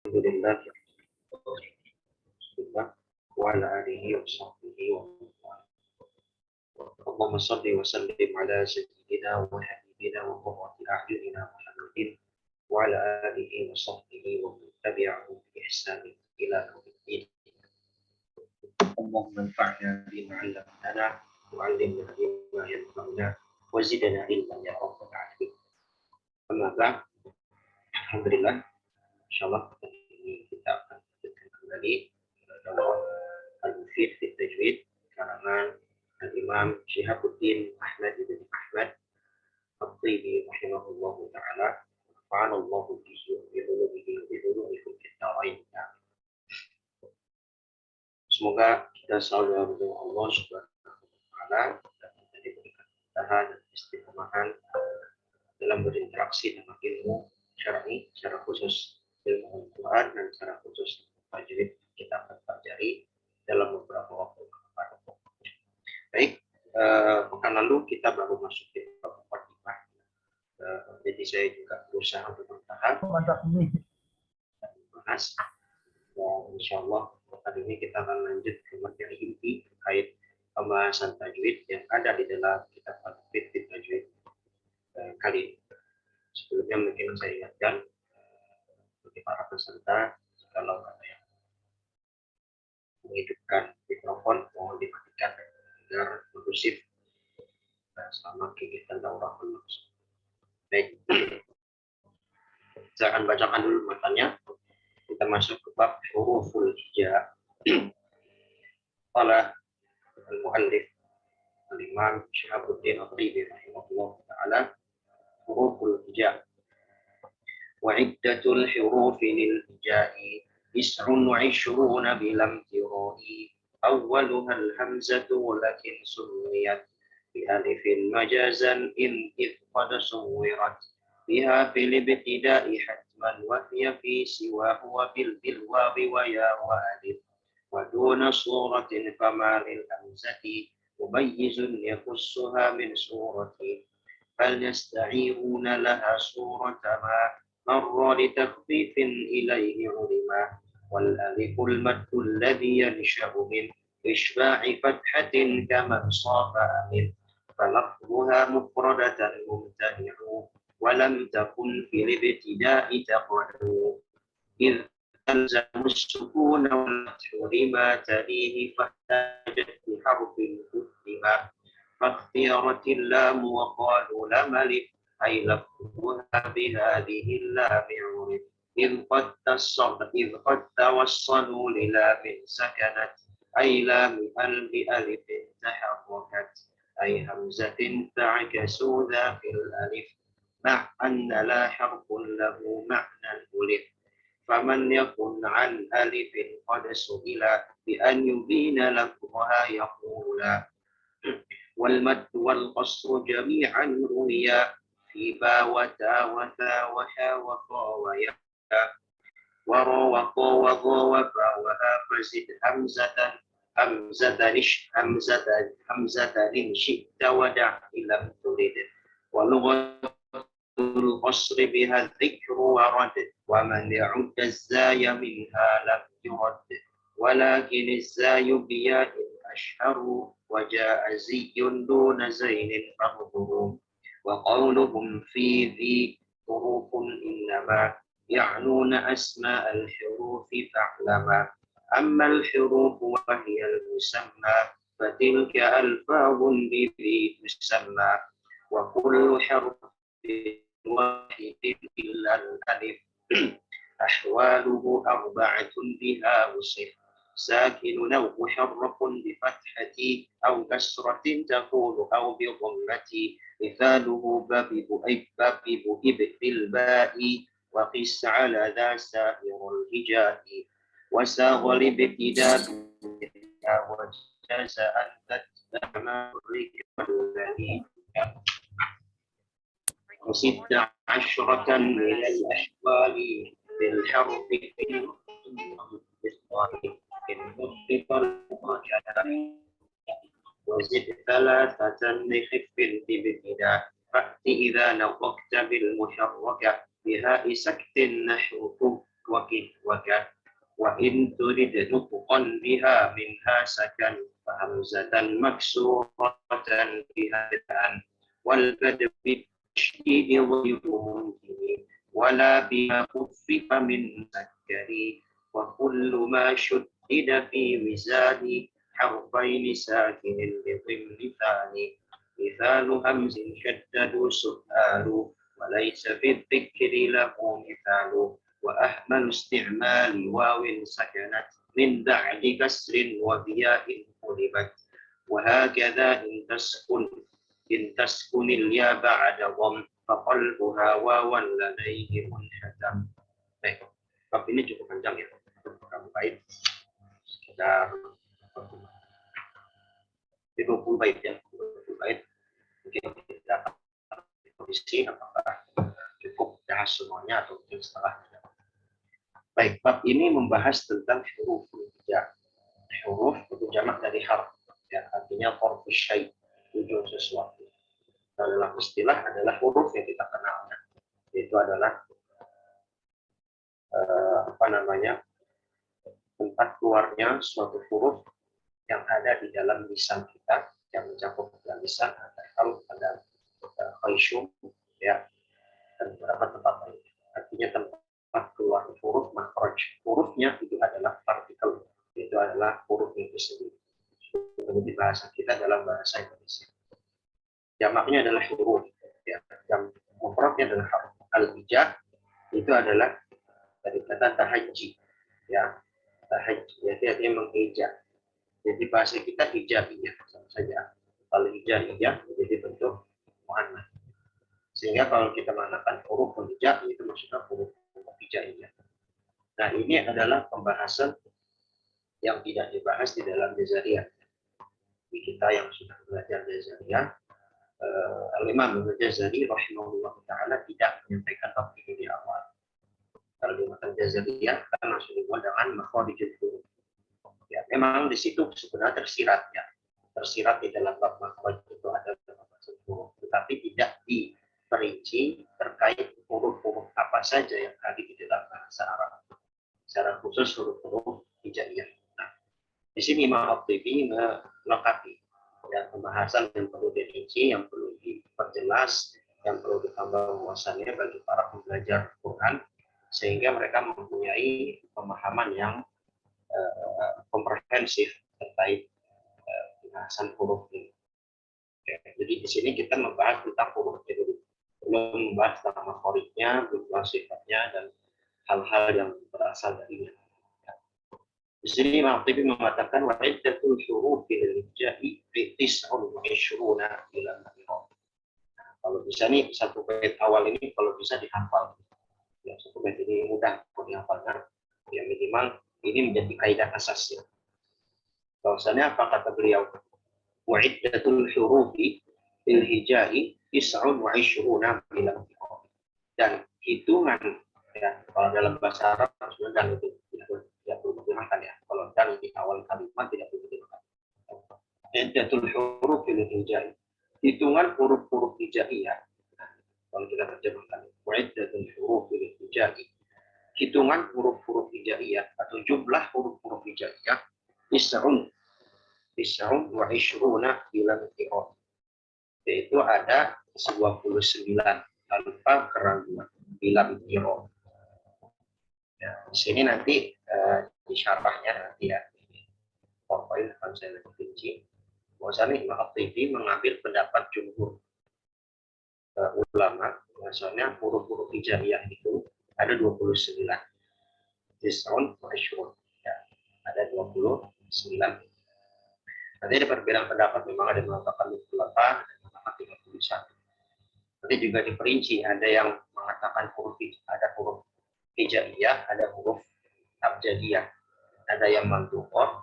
Alhamdulillah wa ala alihi wa sahbihi wa man Allahumma salli wa sallim ala sayyidina wa habibina wa qurrati a'yunina Muhammadin wa ala alihi wa sahbihi wa man tabi'ahum bi ihsanin ila yaumiddin. Allahumma anfa'na bima 'allamtana wa 'allimna bima yanfa'una wa zidna ilman ya rabbal alamin. Amma ba'd. Alhamdulillah, insyaallah ini kita akan lanjutkan kembali dalam Al-Mufid fi Tajwid karangan Al-Imam Syihabuddin Ahmad bin Ahmad At-Tibi rahimahullahu ta'ala. Fa'alallahu bihi wa bi'ulumihi wa bi'ulumikum fid-dharain. Semoga kita selalu berdoa Allah Subhanahu wa ta'ala dan kita diberikan kemudahan dan istiqomahan dalam berinteraksi dengan ilmu syar'i, secara khusus ilmu Al-Quran dan secara khusus tajwid kita akan pelajari dalam beberapa waktu ke depan. Baik, pekan lalu kita baru masuk di bab mukadimah. Jadi saya juga berusaha untuk bertahap dan membahas. Dan insya Allah kali ini kita akan lanjut ke materi inti terkait pembahasan tajwid yang ada di dalam kitab Al-Mufid fi Tajwid kali ini. Sebelumnya mungkin saya ingatkan bagi para peserta, kalau ada yang menghidupkan mikrofon mohon dimatikan agar kondusif selama kegiatan daurah berlangsung. Baik, saya akan bacakan dulu matanya. Kita masuk ke bab huruful hija. Qala al-muallif al-imam Syihabuddin At-Tibi rahimahullah ta'ala, huruful hija wa iddatul hurufi lil hijai is'un wa ishruna bilam tirai awwaluha al-hamzatu lakin sunniyat bi alifin majazan in id qad suwirat biha fil ibtida'i hatman wa hiya fi siwa huwa bil wawi wa ya wa alif wa duna suratin fama lil hamzati mubayyizun yakussuha min surati fal yasta'iruna laha surata ma marra li takhfifin ilayhi ulima wal aliful maddu alladhi yansha'u min ishba'i fathatin kama safa amin falafzuha mufradatan mumtani'u walam takun fil ibtida'i taqadu idh alzamu as-sukuna wal fathu lima talihi fahtajat bi harfin kutima fakhtiyarat lam wa qalu lam alif ay lafzuha bi hadhihi lam urif idh qad tawassalu lila min sakanat ay lam bi alif taharrakat ay hamzatin ta'kasu dha fil alif مع أن لا حرف له معنى ألف فمن يكن عن ألف قد سئل بأن يبين لفظها يقول والمد والقصر جميعا رويا في با وتا وثا وحا وقا ويا ورا وقا وغا وفا وها فزد همزة إن شئت ودع إن لم ترد ولغة القصر بها الذكر ورد ومن يعد الزاي منها لم يرد ولكن الزاي بياء أشهر وجاء زي دون زين فرضه وقولهم في ذي حروف إنما يعنون أسماء الحروف فاعلما أما الحروف وهي المسمى فتلك ألفاظ بذي تسمى وكل حرف واحد إلا الألف أحواله أربعة بها وصف ساكن أو محرك بفتحة أو كسرة تقول أو بضمة مثاله باب بالباء وقس على ذا سائر الهجاء وساغ الابتداء وجاز أن تتبع الذي وست عشرة من الأحوال بالحرف في وزد ثلاثة لخف بابتداء فأت إذا نطقت بالمحركة بهاء سكت نحو وكف وكان وإن ترد نطقا بها منها سكن فهمزة مكسورة بها الآن والبدء بالتشديد غير ممكن ولا بما خفف من مسكر وكل ما شدد في ميزان حرفين ساكن لضمن ثاني مثال همز شدد سؤال وليس في الذكر له مثال وأهمل استعمال واو سكنت من بعد كسر وبياء قلبت وهكذا إن تسكن الياء بعد ضم فقلبها واوا لديه منحتم. Baik, bab ini cukup panjang ya, beberapa bait, sekitar 20 bait ya, 20 bait. Mungkin kita kondisi apakah cukup bahas semuanya atau mungkin setengahnya. Baik, bab ini membahas tentang huruf hijab. Huruf itu jamak dari harf, ya, artinya korpus syai, ujung sesuatu. Dalam istilah adalah huruf yang kita kenal, yaitu adalah tempat keluarnya suatu huruf yang ada di dalam lisan kita, yang mencakup dalam lisan, ada halus, ada khayshum, ya, dan beberapa tempat lain. Artinya tempat keluar huruf makhraj. Hurufnya itu adalah partikel, itu adalah huruf itu sendiri. Menjadi bahasa kita dalam bahasa Indonesia. Jamaknya adalah huruf, ya. Yang mufradnya adalah harf. Al-hijab itu adalah dari kata tahajji, ya. Tahajji, jadi artinya menghijab. Jadi bahasa kita hijabiyah sama saja. Kalau hijabiyah menjadi bentuk muannats. Sehingga kalau kita menggunakan huruf hijab itu maksudnya huruf hijabiyah. Nah, ini adalah pembahasan yang tidak dibahas di dalam Jazariyah. Di kita yang sudah belajar Jazariyah, Al-Imam Al-Jazari rahimahullah ta'ala tidak menyampaikan bab ini di awal. Kalau di matan Jazariyah kan langsung dimulai dengan makharijul huruf. Ya, memang di situ sebenarnya tersirat di dalam bab makhraj itu ada beberapa huruf, tetapi tidak diperinci terkait huruf-huruf apa saja yang hadir di dalam bahasa Arab. Secara khusus huruf-huruf hijaiyah. Nah, di sini Imam At-Tibi melengkapi ya, pembahasan yang perlu dirinci, yang perlu diperjelas, yang perlu ditambah wawasannya bagi para pembelajar Quran, sehingga mereka mempunyai pemahaman yang komprehensif terkait pembahasan huruf ini. Oke, jadi di sini kita membahas tentang huruf dulu, belum membahas tentang makhorijnya, berupa sifatnya dan hal-hal yang berasal darinya. Di sini Imam Tibi mengatakan wa iddatul huruf fil hijai fi 29 ila al-mi'raj. Kalau bisa nih satu bait awal ini kalau bisa dihafal. Ya, satu bait ini mudah untuk dihafalkan. Ya minimal ini menjadi kaidah asasnya. Bahwasanya apa kata beliau? Wa iddatul hurufi fil hijai 29 ila al-mi'raj. Dan hitungan ya, kalau dalam bahasa Arab sudah itu tidak perlu digunakan ya. Kalau dan di awal kalimat tidak perlu digunakan. Iddatul huruf fil hijai. Hitungan huruf-huruf hijaiyah. Kalau kita terjemahkan, iddatul huruf fil hijai. Hitungan huruf-huruf hijaiyah atau jumlah huruf-huruf hijaiyah is'un wa ishruna bila mi'raj. Yaitu ada 29 tanpa keraguan bila mi'raj. Ya, di sini nanti di syarahnya nanti ya, poin akan saya lebih rinci. Bahwasanya Imam At-Tibi mengambil pendapat jumhur ulama, bahwasanya huruf-huruf hijaiyah itu ada 29. Tis'un wa ishrun. Ya, ada 29. Nanti ada perbedaan pendapat, memang ada yang mengatakan 28, ada yang mengatakan 31. Nanti juga diperinci, ada yang mengatakan ada huruf hijaiyah, ada huruf abjadiyah, ada yang mantuqah,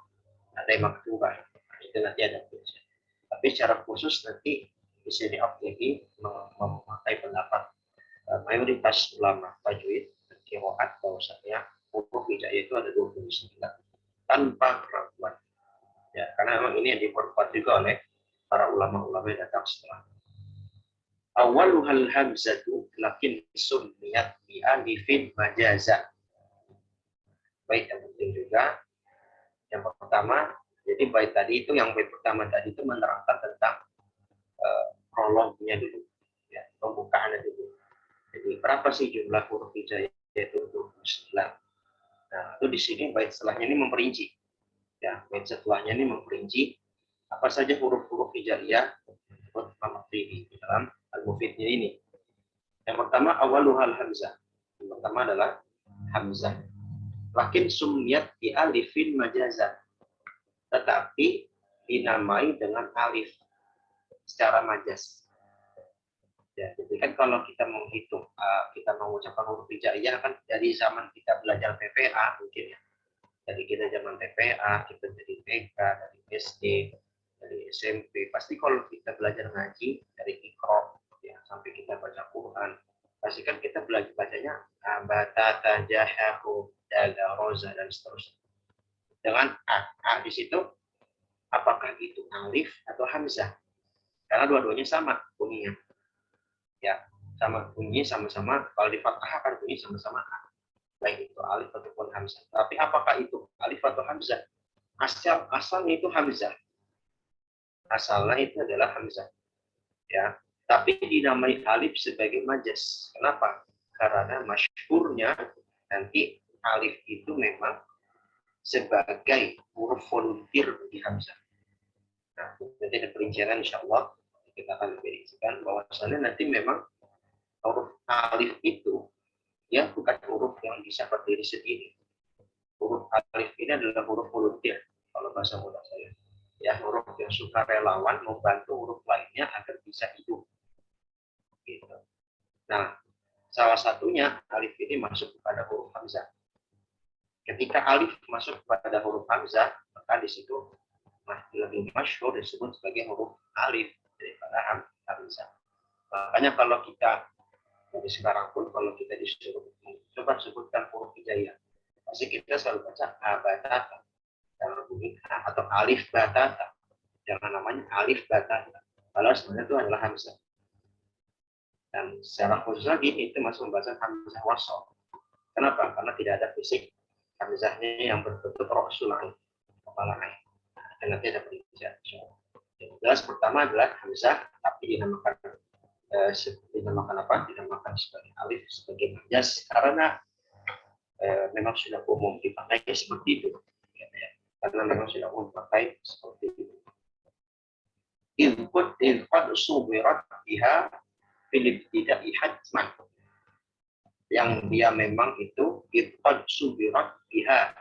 ada yang maktubah. Itu nanti ada tulisan. Tapi secara khusus nanti di sini At-Tibi memakai pendapat mayoritas ulama tajwid dan qiraat bahwasanya huruf hijaiyah itu ada 29 tanpa keraguan. Ya, karena memang ini yang diperkuat juga oleh para ulama-ulama yang datang setelah. Awaluhal hamzatu lakin sunniyat bi alifin majaza. bait yang penting juga. Yang pertama, jadi bait tadi itu, yang bait pertama tadi itu menerangkan tentang prolognya dulu, ya, pembukaannya dulu. Jadi berapa sih jumlah huruf hijaiyah, yaitu 29. Nah, itu di sini bait setelahnya ini memperinci. Ya, bait setelahnya ini memperinci apa saja huruf-huruf hijaiyah disebut Imam At-Tibi di dalam Al-Mufidnya ini. Yang pertama awaluhal hamzah. Yang pertama adalah hamzah. Lakin sumiyat di alifin majazah. Tetapi dinamai dengan alif secara majaz. Ya, jadi kan kalau kita menghitung, kita mengucapkan huruf hijaiyah kan dari zaman kita belajar PPA mungkin ya. Dari kita zaman PPA, kita dari TK, dari SD, dari SMP. Pasti kalau kita belajar ngaji dari Iqra ya sampai kita baca Quran, pasti kan kita belajar bacanya batata, jahahu, daga, roza dan seterusnya. Dengan a di situ, apakah itu alif atau hamzah? Karena dua-duanya sama bunyinya. Ya, sama bunyi sama-sama, kalau di fathah kan bunyi sama-sama a. Baik itu alif ataupun hamzah. Tapi apakah itu alif atau hamzah? Asalnya itu hamzah. Asalnya itu adalah hamzah. Ya, tapi dinamai alif sebagai majaz. Kenapa? Karena masyhurnya nanti alif itu memang sebagai huruf volunteer bagi hamzah. Nah, nanti ada perincian insya Allah kita akan verifikasikan bahwasannya nanti memang huruf alif itu ya bukan huruf yang bisa berdiri sendiri. Huruf alif ini adalah huruf volunteer kalau bahasa mudah saya. Ya, huruf yang suka relawan membantu huruf lainnya agar bisa hidup. Gitu. Nah, salah satunya alif ini masuk kepada huruf hamzah. Ketika alif masuk kepada huruf hamzah, maka di situ lebih masyhur disebut sebagai huruf alif daripada hamzah. Makanya kalau kita dari sekarang pun kalau kita disuruh coba sebutkan huruf hijaiyah, pasti kita selalu baca abatata, jangan bunyi atau alif batata, jangan namanya alif batata. Kalau sebenarnya itu adalah hamzah. Dan secara khusus lagi itu masuk pembahasan hamzah wasol. Kenapa? Karena tidak ada fisik hamzahnya yang berbentuk rasul ain, kepala ain. Dan nanti ada perincian. Yang jelas pertama adalah hamzah, tapi dinamakan apa? Dinamakan sebagai alif, sebagai majaz karena memang sudah umum dipakai seperti itu. Karena memang sudah umum dipakai seperti itu. Ilqad subirat biha fil ibtida'i hatman. Yang dia memang itu ilqad subirat biha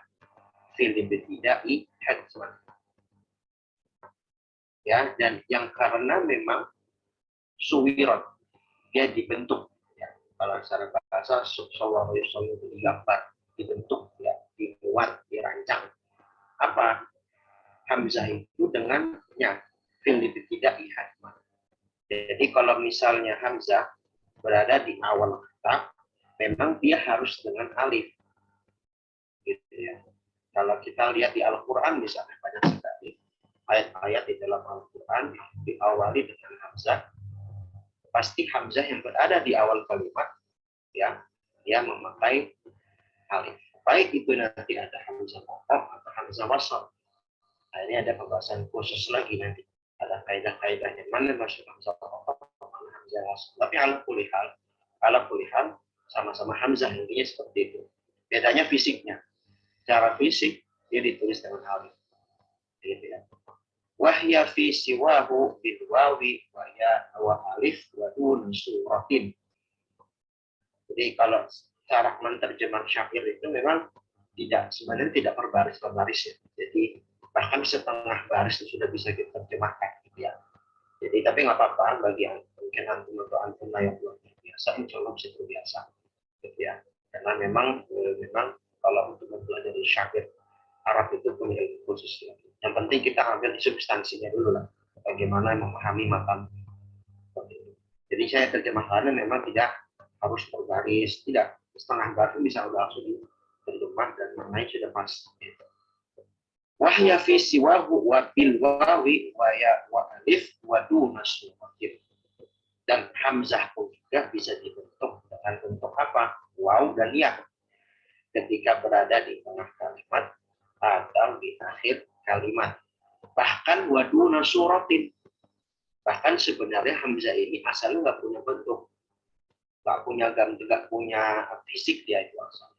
fil ibtida'i hatman. Ya, dan yang karena memang suwirat dia dibentuk ya. Kalau secara bahasa sallallahu alaihi wasallam itu digambar, dibentuk ya, dibuat, dirancang. Apa? Hamzah itu dengan ya fil ibtida'i hatman. Jadi kalau misalnya hamzah berada di awal kata, memang dia harus dengan alif. Gitu ya. Kalau kita lihat di Al-Qur'an misalnya banyak sekali ayat-ayat di dalam Al-Qur'an diawali dengan hamzah. Pasti hamzah yang berada di awal kalimat ya dia memakai alif. Baik itu nanti ada hamzah qatam atau hamzah wasal. Nah, ini ada pembahasan khusus lagi nanti. Ada kaidah-kaidahnya mana masuk hamzah qatam, mana hamzah wasal. Tapi ala kulli hal sama-sama hamzah intinya seperti itu. Bedanya fisiknya. Secara fisik dia ditulis dengan alif. Gitu ya. Wahya fi siwahu bil wawi wa ya wa alif wa dun suratin. Jadi kalau cara menerjemah syair itu memang sebenarnya tidak berbaris-baris ya. Jadi bahkan setengah baris itu sudah bisa diterjemahkan gitu ya. Jadi tapi nggak apa-apa bagi yang mungkin antum atau antum yang luar biasa, insya Allah bisa terbiasa gitu ya. Karena memang kalau untuk mempelajari syair Arab itu punya ilmu khusus ya. Yang penting kita ambil di substansinya dulu lah. Bagaimana memahami matan. Jadi saya terjemahkannya memang tidak harus berbaris, tidak setengah baris bisa udah langsung diterjemah dan maknanya sudah pas. Wahya fi siwahu wa bil wawi wa ya wa alif wa duna sumatin. Dan hamzah pun juga bisa dibentuk dengan bentuk apa? Waw dan ya. ketika berada di tengah kalimat atau di akhir kalimat. Bahkan waduna suratin. Bahkan sebenarnya hamzah ini asalnya nggak punya bentuk, nggak punya gambar, nggak punya fisik dia itu asal.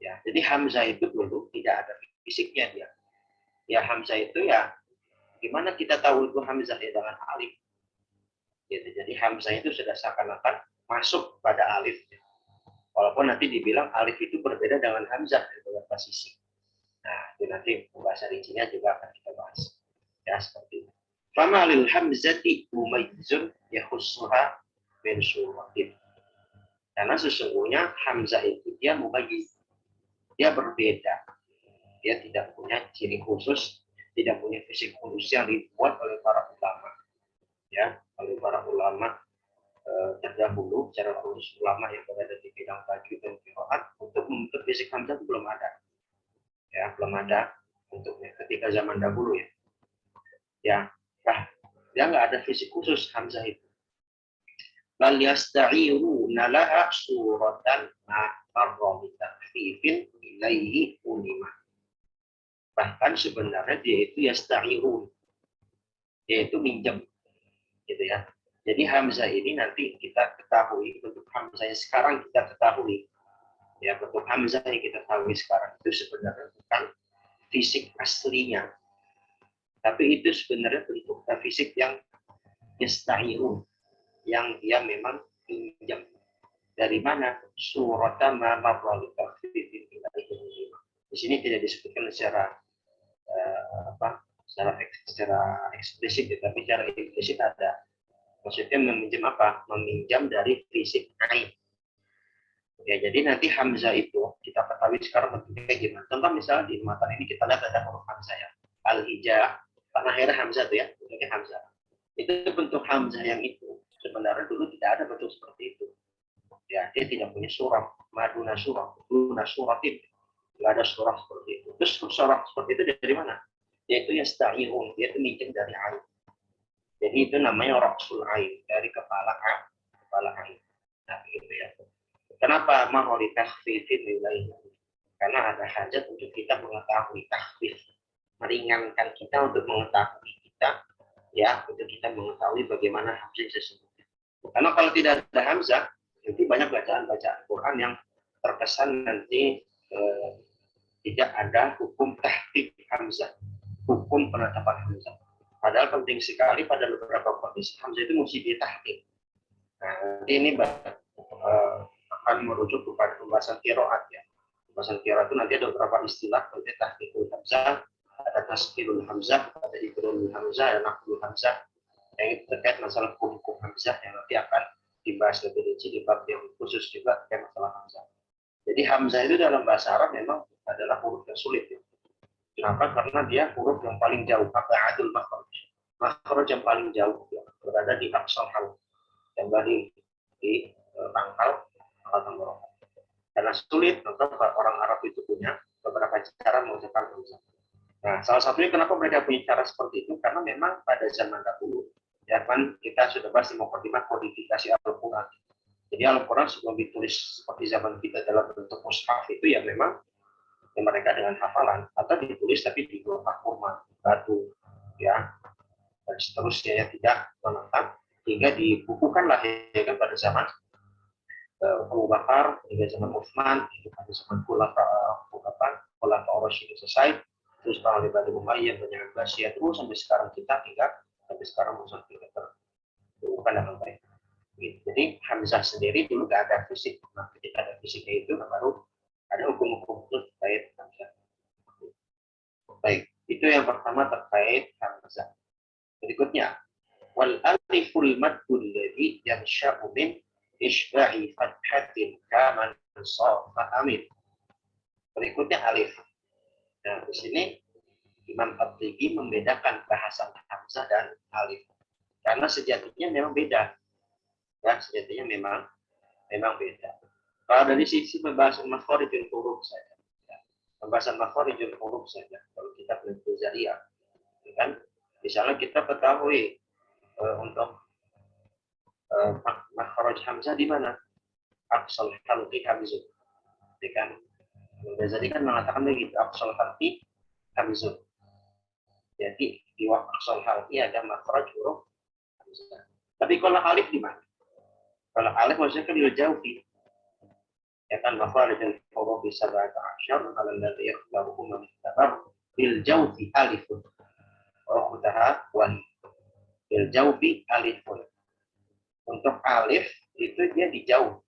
Ya, jadi hamzah itu dulu tidak ada fisiknya dia. Ya hamzah itu ya gimana kita tahu itu hamzah ya dengan alif. Gitu. Jadi hamzah itu sudah seakan-akan masuk pada alif. Walaupun nanti dibilang alif itu berbeda dengan hamzah di beberapa sisi. Nah, itu nanti pembahasan rincinya juga akan kita bahas. Ya, seperti itu. Fama lil hamzati mumayyizun yakhussuha min suratin. Karena sesungguhnya hamzah itu dia mumayyiz. Dia berbeda. Dia tidak punya ciri khusus, tidak punya fisik khusus yang dibuat oleh para ulama. Ya, oleh para ulama terdahulu, secara khusus ulama yang berada di bidang tajwid dan qiraat untuk membentuk fisik hamzah itu belum ada. Ya, belum ada untuknya ketika zaman dahulu ya. Ya, nah, dia nggak ada fisik khusus hamzah itu. Bal yasta'iruna laha suratan ma'arra bi takhfifin ilaihi unima. Bahkan sebenarnya dia itu yasta'irun, yaitu minjem, gitu ya. Jadi hamzah ini nanti kita ketahui bentuk hamzah yang sekarang kita ketahui. Ya, bentuk hamzah yang kita ketahui sekarang itu sebenarnya bukan fisik aslinya. Tapi itu sebenarnya bentuk fisik yang yasta'irun, yang dia memang pinjam. Dari mana? Suratama marra bi takhfifin ilaihi unima. Di sini tidak disebutkan secara secara eksplisit, tapi secara implisit ada. Maksudnya meminjam apa? Meminjam dari fisik ain. Ya, jadi nanti hamzah itu kita ketahui sekarang bentuknya gimana. Contoh misalnya di matan ini kita lihat ada huruf hamzah ya. Al-hijah. Karena akhirnya hamzah tuh ya, bentuknya hamzah. Itu bentuk hamzah yang itu sebenarnya dulu tidak ada bentuk seperti itu. Ya, dia tidak punya surah, maduna surah, duna suratin. Tidak ada surah seperti itu. Terus surah seperti itu dari mana? Yaitu yasta'irun, dia itu minjem dari ain. Jadi itu namanya ra'sul ain, dari kepala ain. Nah, gitu ya. Kenapa mau ditakhfifin nilainya? Karena ada hajat untuk kita mengetahui takhfif, meringankan kita untuk mengetahui kita, ya, untuk kita mengetahui bagaimana hamzah sesungguhnya. Karena kalau tidak ada hamzah, nanti banyak bacaan-bacaan Quran yang terkesan nanti tidak ada hukum tahqiq hamzah, hukum penetapan hamzah. Padahal penting sekali pada beberapa kondisi hamzah itu mesti ditahqiq. Nah, ini akan merujuk kepada pembahasan qiraat ya. Pembahasan qiraat itu nanti ada beberapa istilah, seperti tahqiqul hamzah, ada tasqilul hamzah, ada ikrarul hamzah, ada naqlul hamzah. Yang terkait masalah hukum hamzah yang nanti akan dibahas lebih rinci di bab yang khusus juga terkait masalah hamzah. Jadi hamzah itu dalam bahasa Arab memang adalah huruf yang sulit ya. Kenapa? Karena dia huruf yang paling jauh, abadul makhraj. Makhraj yang paling jauh ya, berada di aqsal halq, yang berada di pangkal tenggorokan. Karena sulit, maka orang Arab itu punya beberapa cara mengucapkan hamzah. Nah, salah satunya kenapa mereka punya cara seperti itu, karena memang pada zaman dahulu, ya kan kita sudah bahas di mukadimah kodifikasi Al-Quran. Jadi Al-Quran sebelum ditulis seperti zaman kita dalam bentuk mushaf itu ya memang ya mereka dengan hafalan atau ditulis tapi di kotak kurma, batu, ya dan seterusnya yang tidak menetap hingga dibukukanlah ya kan pada zaman Abu Bakar, hingga zaman Utsman, pada zaman Khulafaur Rasyidin selesai, terus Bani Umayyah, Bani Abbasiyah, terus sampai sekarang kita hingga sampai sekarang musuh kita terbuka dengan baik. Jadi hamzah sendiri dulu nggak ada fisik. Nah, ketika ada fisiknya itu baru ada hukum-hukum terkait hamzah. Baik, itu yang pertama terkait hamzah. Berikutnya, wal aliful maddul ladzi yansha'u min isba'i fathatin kaman safa amin. Berikutnya alif. Nah, di sini Imam At-Tabari membedakan bahasa hamzah dan alif. Karena sejatinya memang beda. Ya, sejatinya memang beda. Kalau dari sisi pembahasan makharijul huruf saja. Ya, pembahasan makharijul huruf saja. Kalau kita belajar Zariyah, kan misalnya kita ketahui untuk makhraj hamzah di mana? Aqsal halqi hamzah. Kan Ghazali kan mengatakan begitu, aqsal halqi hamzun. Jadi di aqsal halqi ada makhraj huruf hamzah. Tapi kalau alif di mana? Kalau alif maksudnya kan dijauhi. Ya kan makhraj huruf bisa bahasa asyar kalau ladzi yakhluqu man tabar bil jawfi alifun. Wa khutaha wal bil jawfi alifun. Untuk alif itu dia dijauh.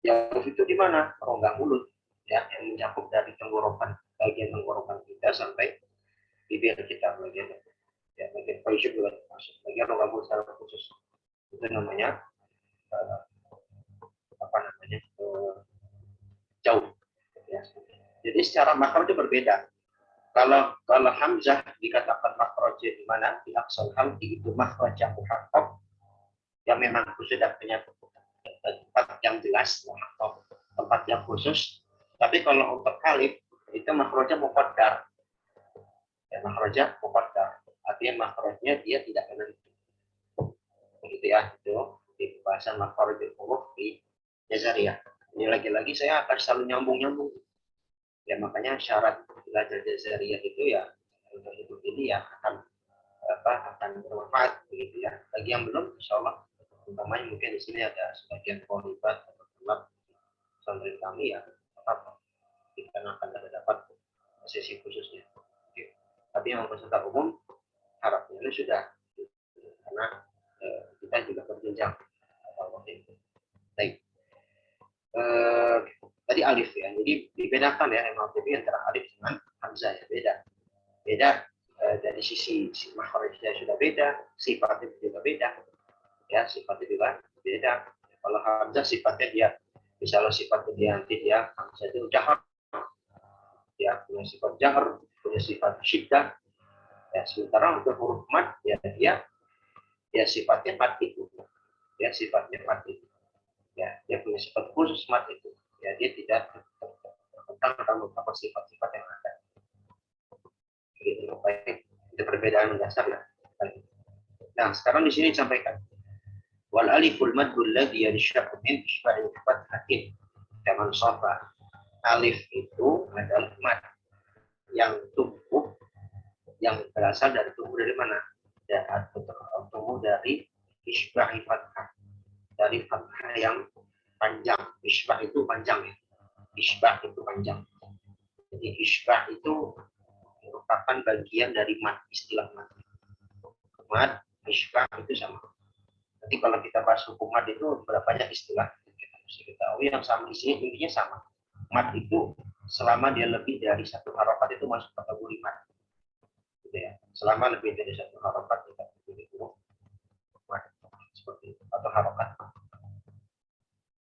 Jauh itu di mana? Rongga mulut, ya, yang mencakup dari tenggorokan, bagian tenggorokan kita sampai bibir kita, bagian ya, bagian facial juga termasuk, bagian rongga mulut secara khusus. Itu namanya apa namanya jauh. Ya. Jadi secara makro itu berbeda. Kalau hamzah dikatakan makroja di mana? Di aqsal halqi itu makroja muhaqqaq yang memang sudah punya tempat yang jelas, tempat yang khusus. Tapi kalau untuk alif itu makroja muqaddar. Ya, makroja muqaddar. Artinya makrojnya dia tidak menentu. Begitu ya, itu di bahasan makrojul huruf di Jazariyah. Ini lagi-lagi saya akan selalu nyambung-nyambung. Ya makanya syarat belajar Jazariyah itu ya untuk hidup ini ya akan bermanfaat begitu ya. Bagi yang belum, insya Allah, utamanya mungkin di sini ada sebagian polibat atau teman santri kami ya, tetap kita akan dapat sesi khususnya. Oke. Tapi yang peserta umum harapnya ini sudah, karena kita juga berjenjang. Baik. Tadi alif ya, jadi dibedakan ya MLTP antara alif dengan hamzah ya, beda dari sisi makhrajnya sudah beda, sifatnya juga beda ya, sifatnya juga beda. Kalau hamzah sifatnya dia misalnya sifatnya dia nanti dia hamzah itu jahar ya, punya sifat jahar, punya sifat syiddah ya, sementara untuk huruf mad ya dia sifatnya mad itu ya, sifatnya mad itu ya, dia punya sifat khusus mad itu ya, dia tidak tentang beberapa sifat-sifat yang ada. Gitu, baik. Itu perbedaan mendasar ya. Nah, sekarang di sini disampaikan wal aliful madul ladzi yashaqu min isba'i fathatin kaman shafa. Alif itu adalah mad yang tumbuh, yang berasal dari tumbuh dari mana? Tumbuh dari isba'i fathah, dari fathah yang panjang. Isba' itu panjang ya. Isba' itu panjang. Jadi isba' itu merupakan bagian dari mad, istilah mad. Mad, isba' itu sama. Nanti kalau kita bahas hukum mad itu berapa banyak istilah kita mesti ketahui, yang sama di sini intinya sama. Mad itu selama dia lebih dari satu harokat itu masuk kategori mad. Gitu ya. Selama lebih dari satu harokat kita itu mad seperti itu, atau harokat.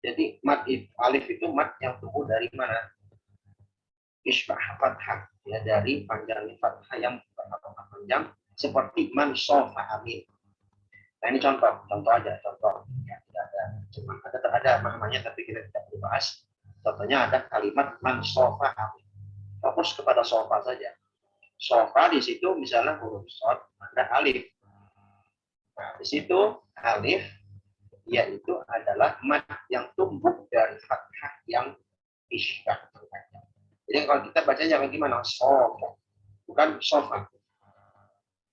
Jadi mad alif itu mad yang tumbuh dari mana? Isbah fathah ya, dari panjangnya fathah yang berharokat panjang seperti man sofa amin. Nah ini contoh aja, contoh ya, tidak ada, cuma ada maknanya tapi kita tidak perlu bahas. Contohnya ada kalimat man sofa amin. Fokus kepada sofa saja. Sofa di situ misalnya huruf shad ada alif. Nah di situ alif yaitu adalah mad yang tumbuh dari fathah yang isbah. Jadi kalau kita baca jangan gimana, sofa, bukan sofa.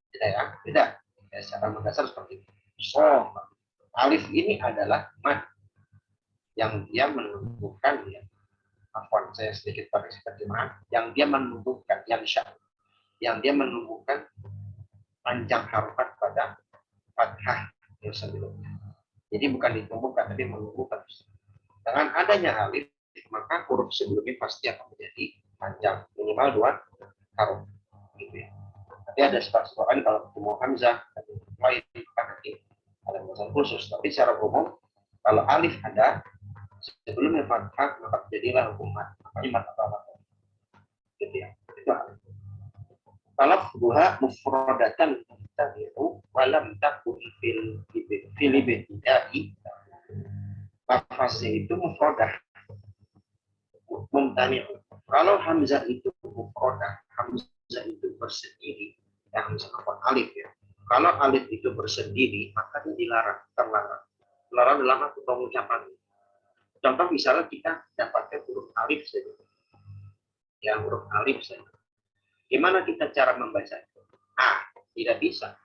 Beda ya, beda. Ya, secara mendasar seperti itu. Sofa. Alif ini adalah mad yang dia menumbuhkan ya. Afwan, saya sedikit koreksi terjemahan. Yang dia menumbuhkan, yang dia menumbuhkan panjang harokat pada fathah yang sebelumnya. Jadi bukan ditumbuhkan, tapi menumbuhkan. Dengan adanya alif, maka huruf sebelumnya pasti akan menjadi panjang, minimal 2 harokat. Gitu ya. Tapi ada sebab-sebab kalau ketemu hamzah, lain kan nanti ada masalah khusus. Tapi secara umum, kalau alif ada sebelumnya fathah, maka jadilah hukum mad. Makanya mad atau gitu ya. Itu alif. Kalau buha mufradatan tabi'u walam takun fil ibtidai, lafaznya itu mufradah mumtani'. Kalau hamzah itu mufradah, hamzah itu bersendiri, ya hamzah alif ya. Kalau alif itu bersendiri, maka dia terlarang dalam pengucapan. Contoh misalnya kita dapatkan huruf alif saja. Ya, huruf alif saja. Gimana kita cara membaca? Tidak bisa.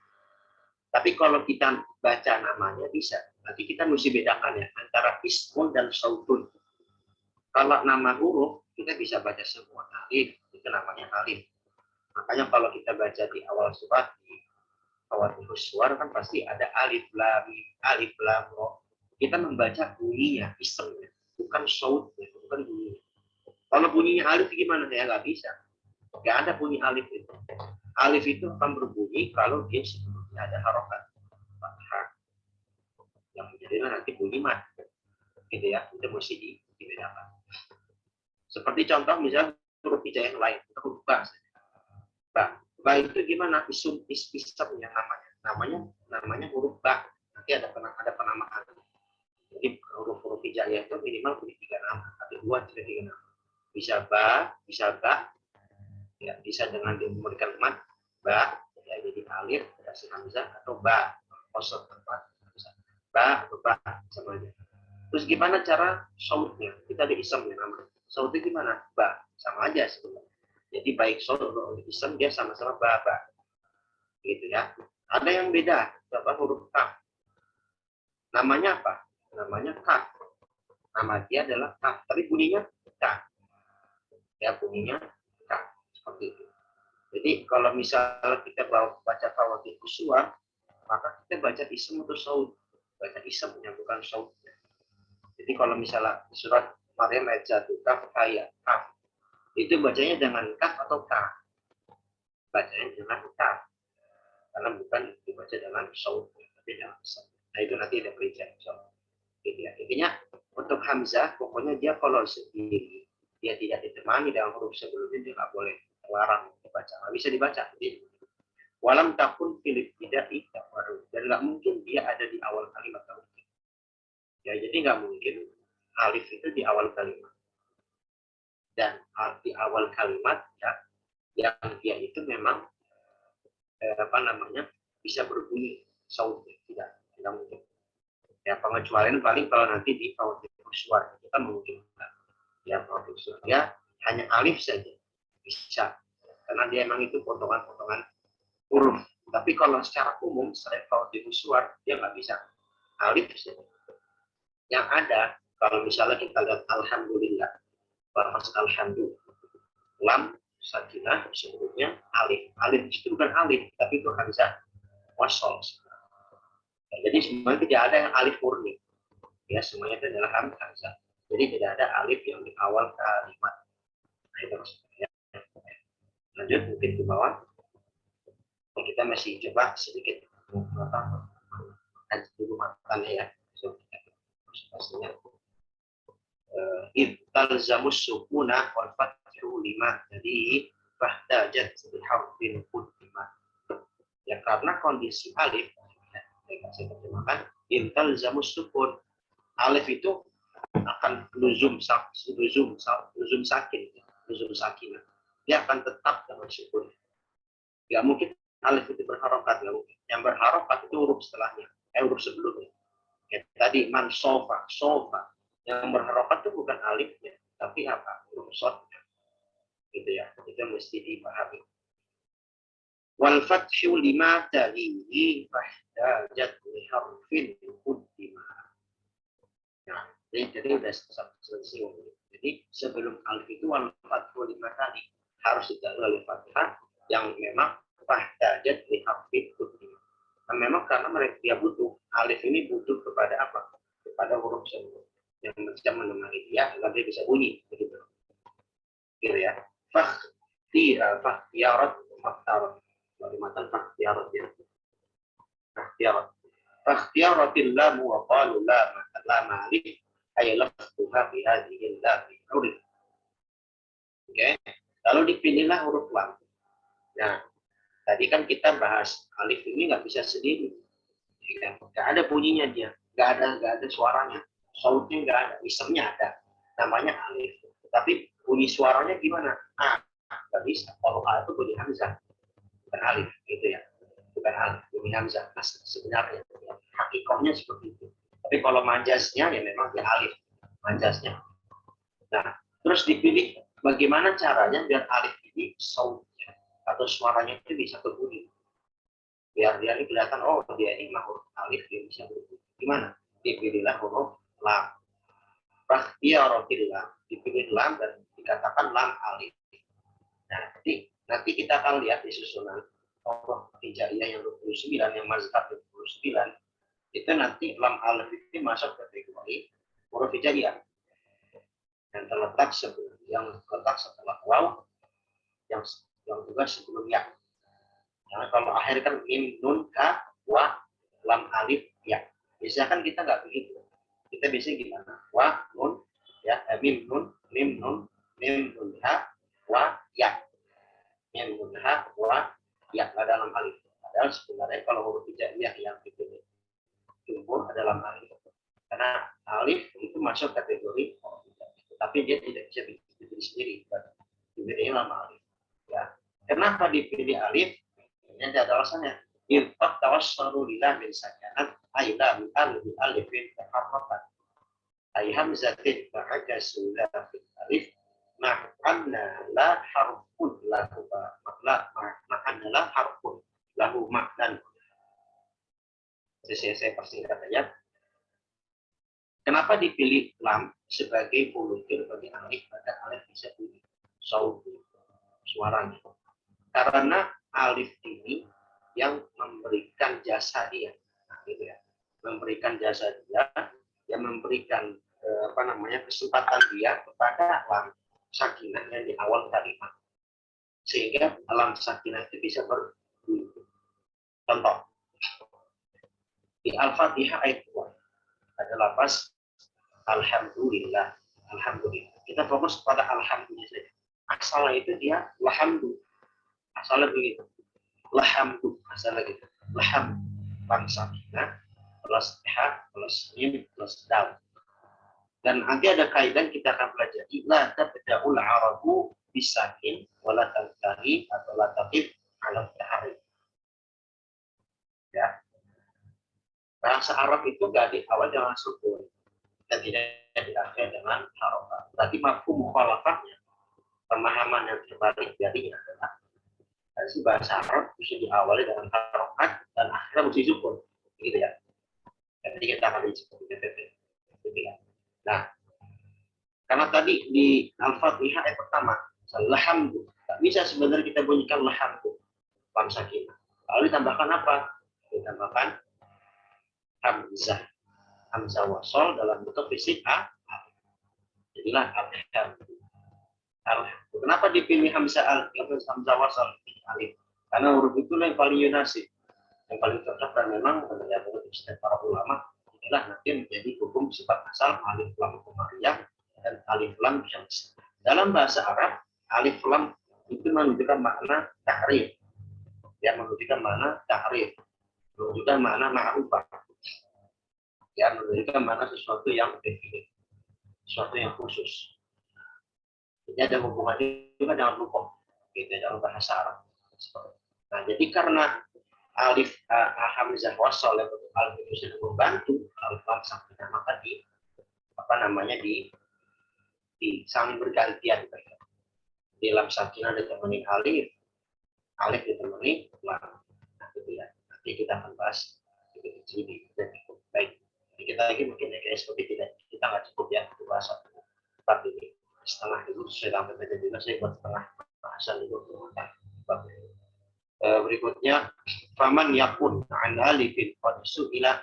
Tapi kalau kita baca namanya bisa. Nanti kita mesti bedakan ya antara ismun dan sautun. Kalau nama huruf kita bisa baca semua alif, itu namanya alif. Makanya kalau kita baca di awal surat di awal suara kan pasti ada alif lam ro. Kita membaca bunyinya, ismnya, bukan sautnya, bukan bunyinya. Kalau bunyinya alif gimana? Ya nggak bisa. Nggak ada bunyi alif itu. Alif itu akan berbunyi kalau dia sebelumnya ada harokat fathah yang menjadilah nanti bunyi mat, gitu ya. Itu mesti dibedakan. Seperti contoh misalnya huruf hijau yang lain, huruf ba. Ba itu gimana? Ismnya namanya huruf ba. Nanti ada penamaan. Jadi huruf hijaiyah itu minimal punya 3 nama, atau 2 3 nama. Bisa ba, ya bisa dengan memberikan mat ba, ya jadi alif kasih hamzah atau ba kosong tempat ba atau ba sama aja. Terus gimana cara sautnya? Kita ada isam ya namanya. Sautnya gimana? Ba sama aja sebenarnya. Jadi baik saut atau isam dia sama-sama ba, gitu ya. Ada yang beda, berapa huruf kaf. Namanya apa? Namanya kaf. Nama dia adalah kaf, tapi bunyinya kaf. Ya bunyinya kaf seperti itu. Jadi kalau misalnya kita baca Fawathih Usuwar, maka kita baca ism atau saut. Baca ismnya bukan sautnya. Jadi kalau misalnya surat Maryam ayat 1 kaf ayat kaf, itu bacanya dengan kaf atau kaf. Bacanya dengan kaf. Karena bukan dibaca dengan saut, tapi dengan ism. Nah itu nanti ada perincian. Gitu ya. Intinya untuk hamzah, pokoknya dia kalau sendiri, dia tidak ditemani dalam huruf sebelumnya, dia nggak boleh larang dibaca, nggak bisa dibaca. Jadi, walam takun pilih tidak baru, dan nggak mungkin dia ada di awal kalimat. Ya jadi nggak mungkin alif itu di awal kalimat, dan di awal kalimat ya, yang dia itu memang bisa berbunyi sautnya, tidak mungkin. Ya pengecualian paling kalau nanti di Fawathih Usuwar kita memungkinkan. Ya Fawathih Usuwar ya hanya alif saja bisa, karena dia memang itu potongan-potongan huruf. Tapi kalau secara umum selain Fawathih Usuwar dia nggak bisa alif saja. Yang ada kalau misalnya kita lihat alhamdulillah, lafaz alhamdulillah, lam sakinah sebelumnya alif. Alif itu bukan alif, tapi itu hamzah wasol. Jadi semuanya tidak ada yang alif murni. Ya semuanya itu adalah hamzah. Jadi tidak ada alif yang di awal kalimat. Nah, itu maksudnya. Lanjut mungkin ke bawah. Kita masih coba sedikit dulu matanya ya. Maksudnya talzamus sukuna wal fathu lima. Jadi bahtajat biharfin lima. Ya karena kondisi alif, saya terjemahkan talzamus sukun. Alif itu akan luzum sakinah. Dia akan tetap dengan sukun. Nggak mungkin alif itu berharokat, nggak mungkin. Yang berharokat itu huruf setelahnya, huruf sebelumnya. Ya, tadi man sofa. Yang berharokat itu bukan alifnya, tapi apa? Huruf shadnya. Gitu ya. Itu mesti dipahami. Wal fathu lima talihi fahdajat li harfin quddima. Nah, jadi udah selesai. Jadi sebelum alif itu wal fathu 5 kali harus dijalur oleh fathah yang memang fahdajat li harfin quddima. Nah, memang karena mereka dia butuh alif ini butuh kepada apa? Kepada huruf sebelum yang bisa menemani dia agar dia bisa bunyi begitu. Gitu ya. Fakhtiyarat kalimatan fakhtiyarat ya. Fakhtiyaratil lam wa qalu la malik ay lafzuha bi hadhihi lam. Oke. Lalu dipilihlah huruf lam. Nah, tadi kan kita bahas alif ini nggak bisa sendiri. Nggak ada bunyinya dia, nggak ada suaranya, sautnya nggak ada, ismnya ada, namanya alif. Tapi bunyi suaranya gimana? Nggak bisa. Kalau A itu bunyi hamzah, bukan alif, gitu ya. Bukan alif, bunyi hamzah. Sebenarnya hakikatnya seperti itu. Tapi kalau majaznya ya memang dia alif. majaznya. Nah, terus dipilih bagaimana caranya biar alif ini sautnya atau suaranya itu bisa berbunyi. Biar dia ini kelihatan, oh dia ini huruf alif, dia bisa berbunyi. Gimana? Dipilihlah huruf lam. Fakhtiyaratil lam. Dipilih lam dan dikatakan lam alif. Nah, nanti kita akan lihat di susunan huruf hijaiyah yang 29, yang mazhab 29, itu nanti lam alif itu masuk kategori huruf hijaiyah. Yang terletak setelah waw, yang juga sebelum ya. Karena kalau akhir kan mim nun ka wa lam alif ya. Biasanya kan kita nggak begitu. Kita biasanya gimana? Wa nun ya, mim nun ha wa ya. Mim nun ha wa ya dalam alif. Padahal sebenarnya kalau huruf hijaiyah yang dipilih jumhur adalah alif. Karena alif itu masuk kategori huruf hijaiyah. Tapi dia tidak bisa dipilih sendiri, dipilih lama alif. Ya. Kenapa dipilih alif? Ini ada alasannya. Irfaq tawassalu lillah min sakanat ayla min alifin taharrakat. Ay hamzatin ba'da sulah fil alif ma'anna la harfun lahu ma'anna la harfun lahu ma'nan. Saya persingkat aja. Kenapa dipilih lam sebagai polutir bagi alif pada alif bisa bunyi saut suaranya? Karena alif ini yang memberikan jasa dia, nah, gitu ya, memberikan jasa dia, yang memberikan kesempatan dia kepada lam sakinah yang di awal kalimat, sehingga lam sakinah itu bisa berbunyi. Contoh di Al-Fatihah ayat 2 ada lafaz alhamdulillah. Alhamdulillah. Kita fokus pada alhamdulillah saja. Asalnya itu dia alhamdu. Asalnya begitu. Alhamdu. Asalnya gitu. Alhamdu. Lam sakinah plus ha plus mim plus dal. Dan nanti ada kaidah kita akan pelajari la tabda'ul arabu bisakin wala tantahi atau la taqif ala tahrik. Ya. Bahasa Arab itu enggak diawali dengan sukun dan tidak diakhiri dengan harokat. Berarti mafhum mukhalafahnya, pemahaman yang terbalik darinya adalah bahasa Arab bisa diawali dengan harokat dan akhirnya mesti sukun, gitu ya. Jadi kita akan disebut gitu ya. Nah, karena tadi di Al-Fatihah ayat pertama, alhamdulillah, tak bisa sebenarnya kita bunyikan alhamdulillah, lam sakinah. Lalu ditambahkan apa? Ditambahkan hamzah. Hamzah wasol dalam bentuk fisik a. Jadilah alhamdulillah. Kenapa dipilih hamzah wasol alif? Karena huruf itu yang paling yunasib, yang paling cocok dan memang menurut istilah para ulama inilah nanti menjadi hukum sifat asal alif lam qamariyah dan alif lam syams. Dalam bahasa Arab alif lam itu menunjukkan makna tahrif, yang menunjukkan makna tahrif, menunjukkan makna ma'rufah. Ya, menunjukkan mana sesuatu yang definit, sesuatu yang khusus. Ini ada hubungannya juga dengan hukum, gitu dalam bahasa Arab. Nah, jadi karena alif hamzah wasal yang bentuk alif itu sudah membantu alif lam sakinah, maka di saling bergantian. Di lam sakinah ditemani alif, alif ditemani lam. Nah, gitu ya. Nanti kita akan bahas lebih baik. Kita lagi mungkin ya seperti kita nggak cukup ya untuk bahasa bab ini setengah dulu saya tambah saja juga saya buat setengah bahasan dulu berikutnya faman yakun an alifin qad su'ila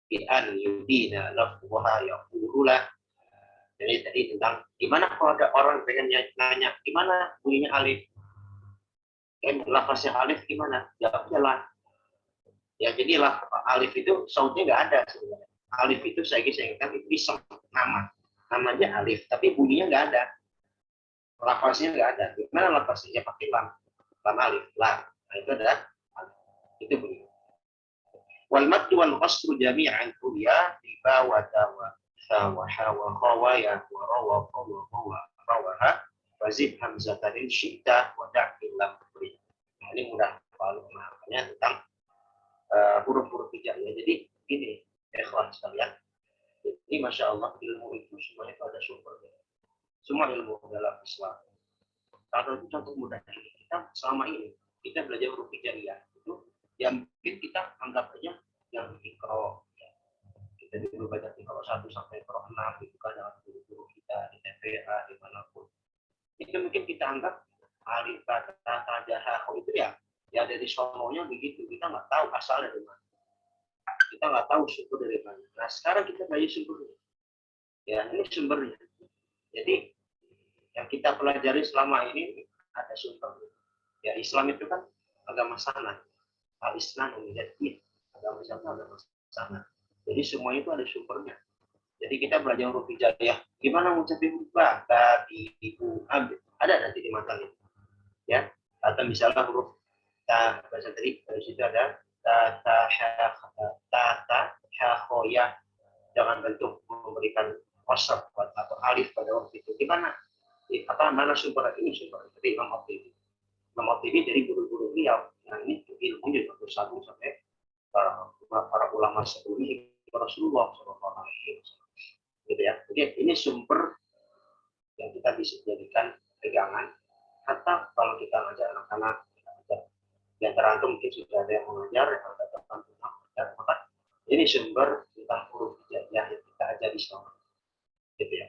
bi an yudina lafzuha yaqulula. Jadi tadi tentang gimana kalau ada orang pengen nanya gimana bunyinya alif, lafaznya alif gimana, jawabnya lah. Ya, jadi alif itu sautnya nggak ada sebenarnya. Alif itu saya ingatkan itu ism, namanya alif, tapi bunyinya nggak ada. Lafaznya nggak ada. Gimana lafaznya? Ya pakai lam alif, lam. Nah, itu ada alif. Itu bunyi. Wal maddu wal qasru jami'an kuliah tiba wa tawa wa hawa khawaya wa rawa rawaha wazid hamzatan syi'ta wa da'il lam. Nah, ini mudah kalau memahaminya tentang huruf-huruf hijaiyah. Jadi ini ikhwan sekalian, Jadi masya Allah ilmu itu semuanya itu ada sumbernya. Semua ilmu dalam Islam. Kalau contoh mudah kita selama ini kita belajar huruf hijaiyah itu yang mungkin kita anggap aja yang ikro kita dulu baca ikro 1 sampai ikro 6 itu kan dengan guru-guru kita di TPA dimanapun itu mungkin kita anggap alif kata tajah itu ya dari sononya begitu kita nggak tahu asal dari mana kita nggak tahu sumber dari mana. Nah sekarang kita belajar sumbernya ya ini sumbernya jadi yang kita pelajari selama ini ada sumbernya ya Islam itu kan agama sana al-Islam menjadi agama Islam agama sana jadi semuanya itu ada sumbernya jadi kita belajar huruf hijaiyah gimana mengucapkan huruf ba tadi ibu ab ada nanti di matanya ya atau misalnya huruf ta bahasa tadi dari situ ada ta ta sha ta ta sha khoya jangan bentuk memberikan wasaf atau alif pada huruf itu gimana apa mana sumber ini sumber dari Imam At-Tibi Imam At-Tibi dari guru-guru beliau nah ini ilmunya bersambung sampai para ulama sebelumnya Rasulullah SAW gitu ya jadi ini sumber yang kita bisa jadikan pegangan atau kalau kita ngajar anak-anak di antara antum mungkin sudah ada yang mengajar yang ada tertentu mengajar maka ini sumber tentang huruf hijaiyah yang kita ajari selama gitu ya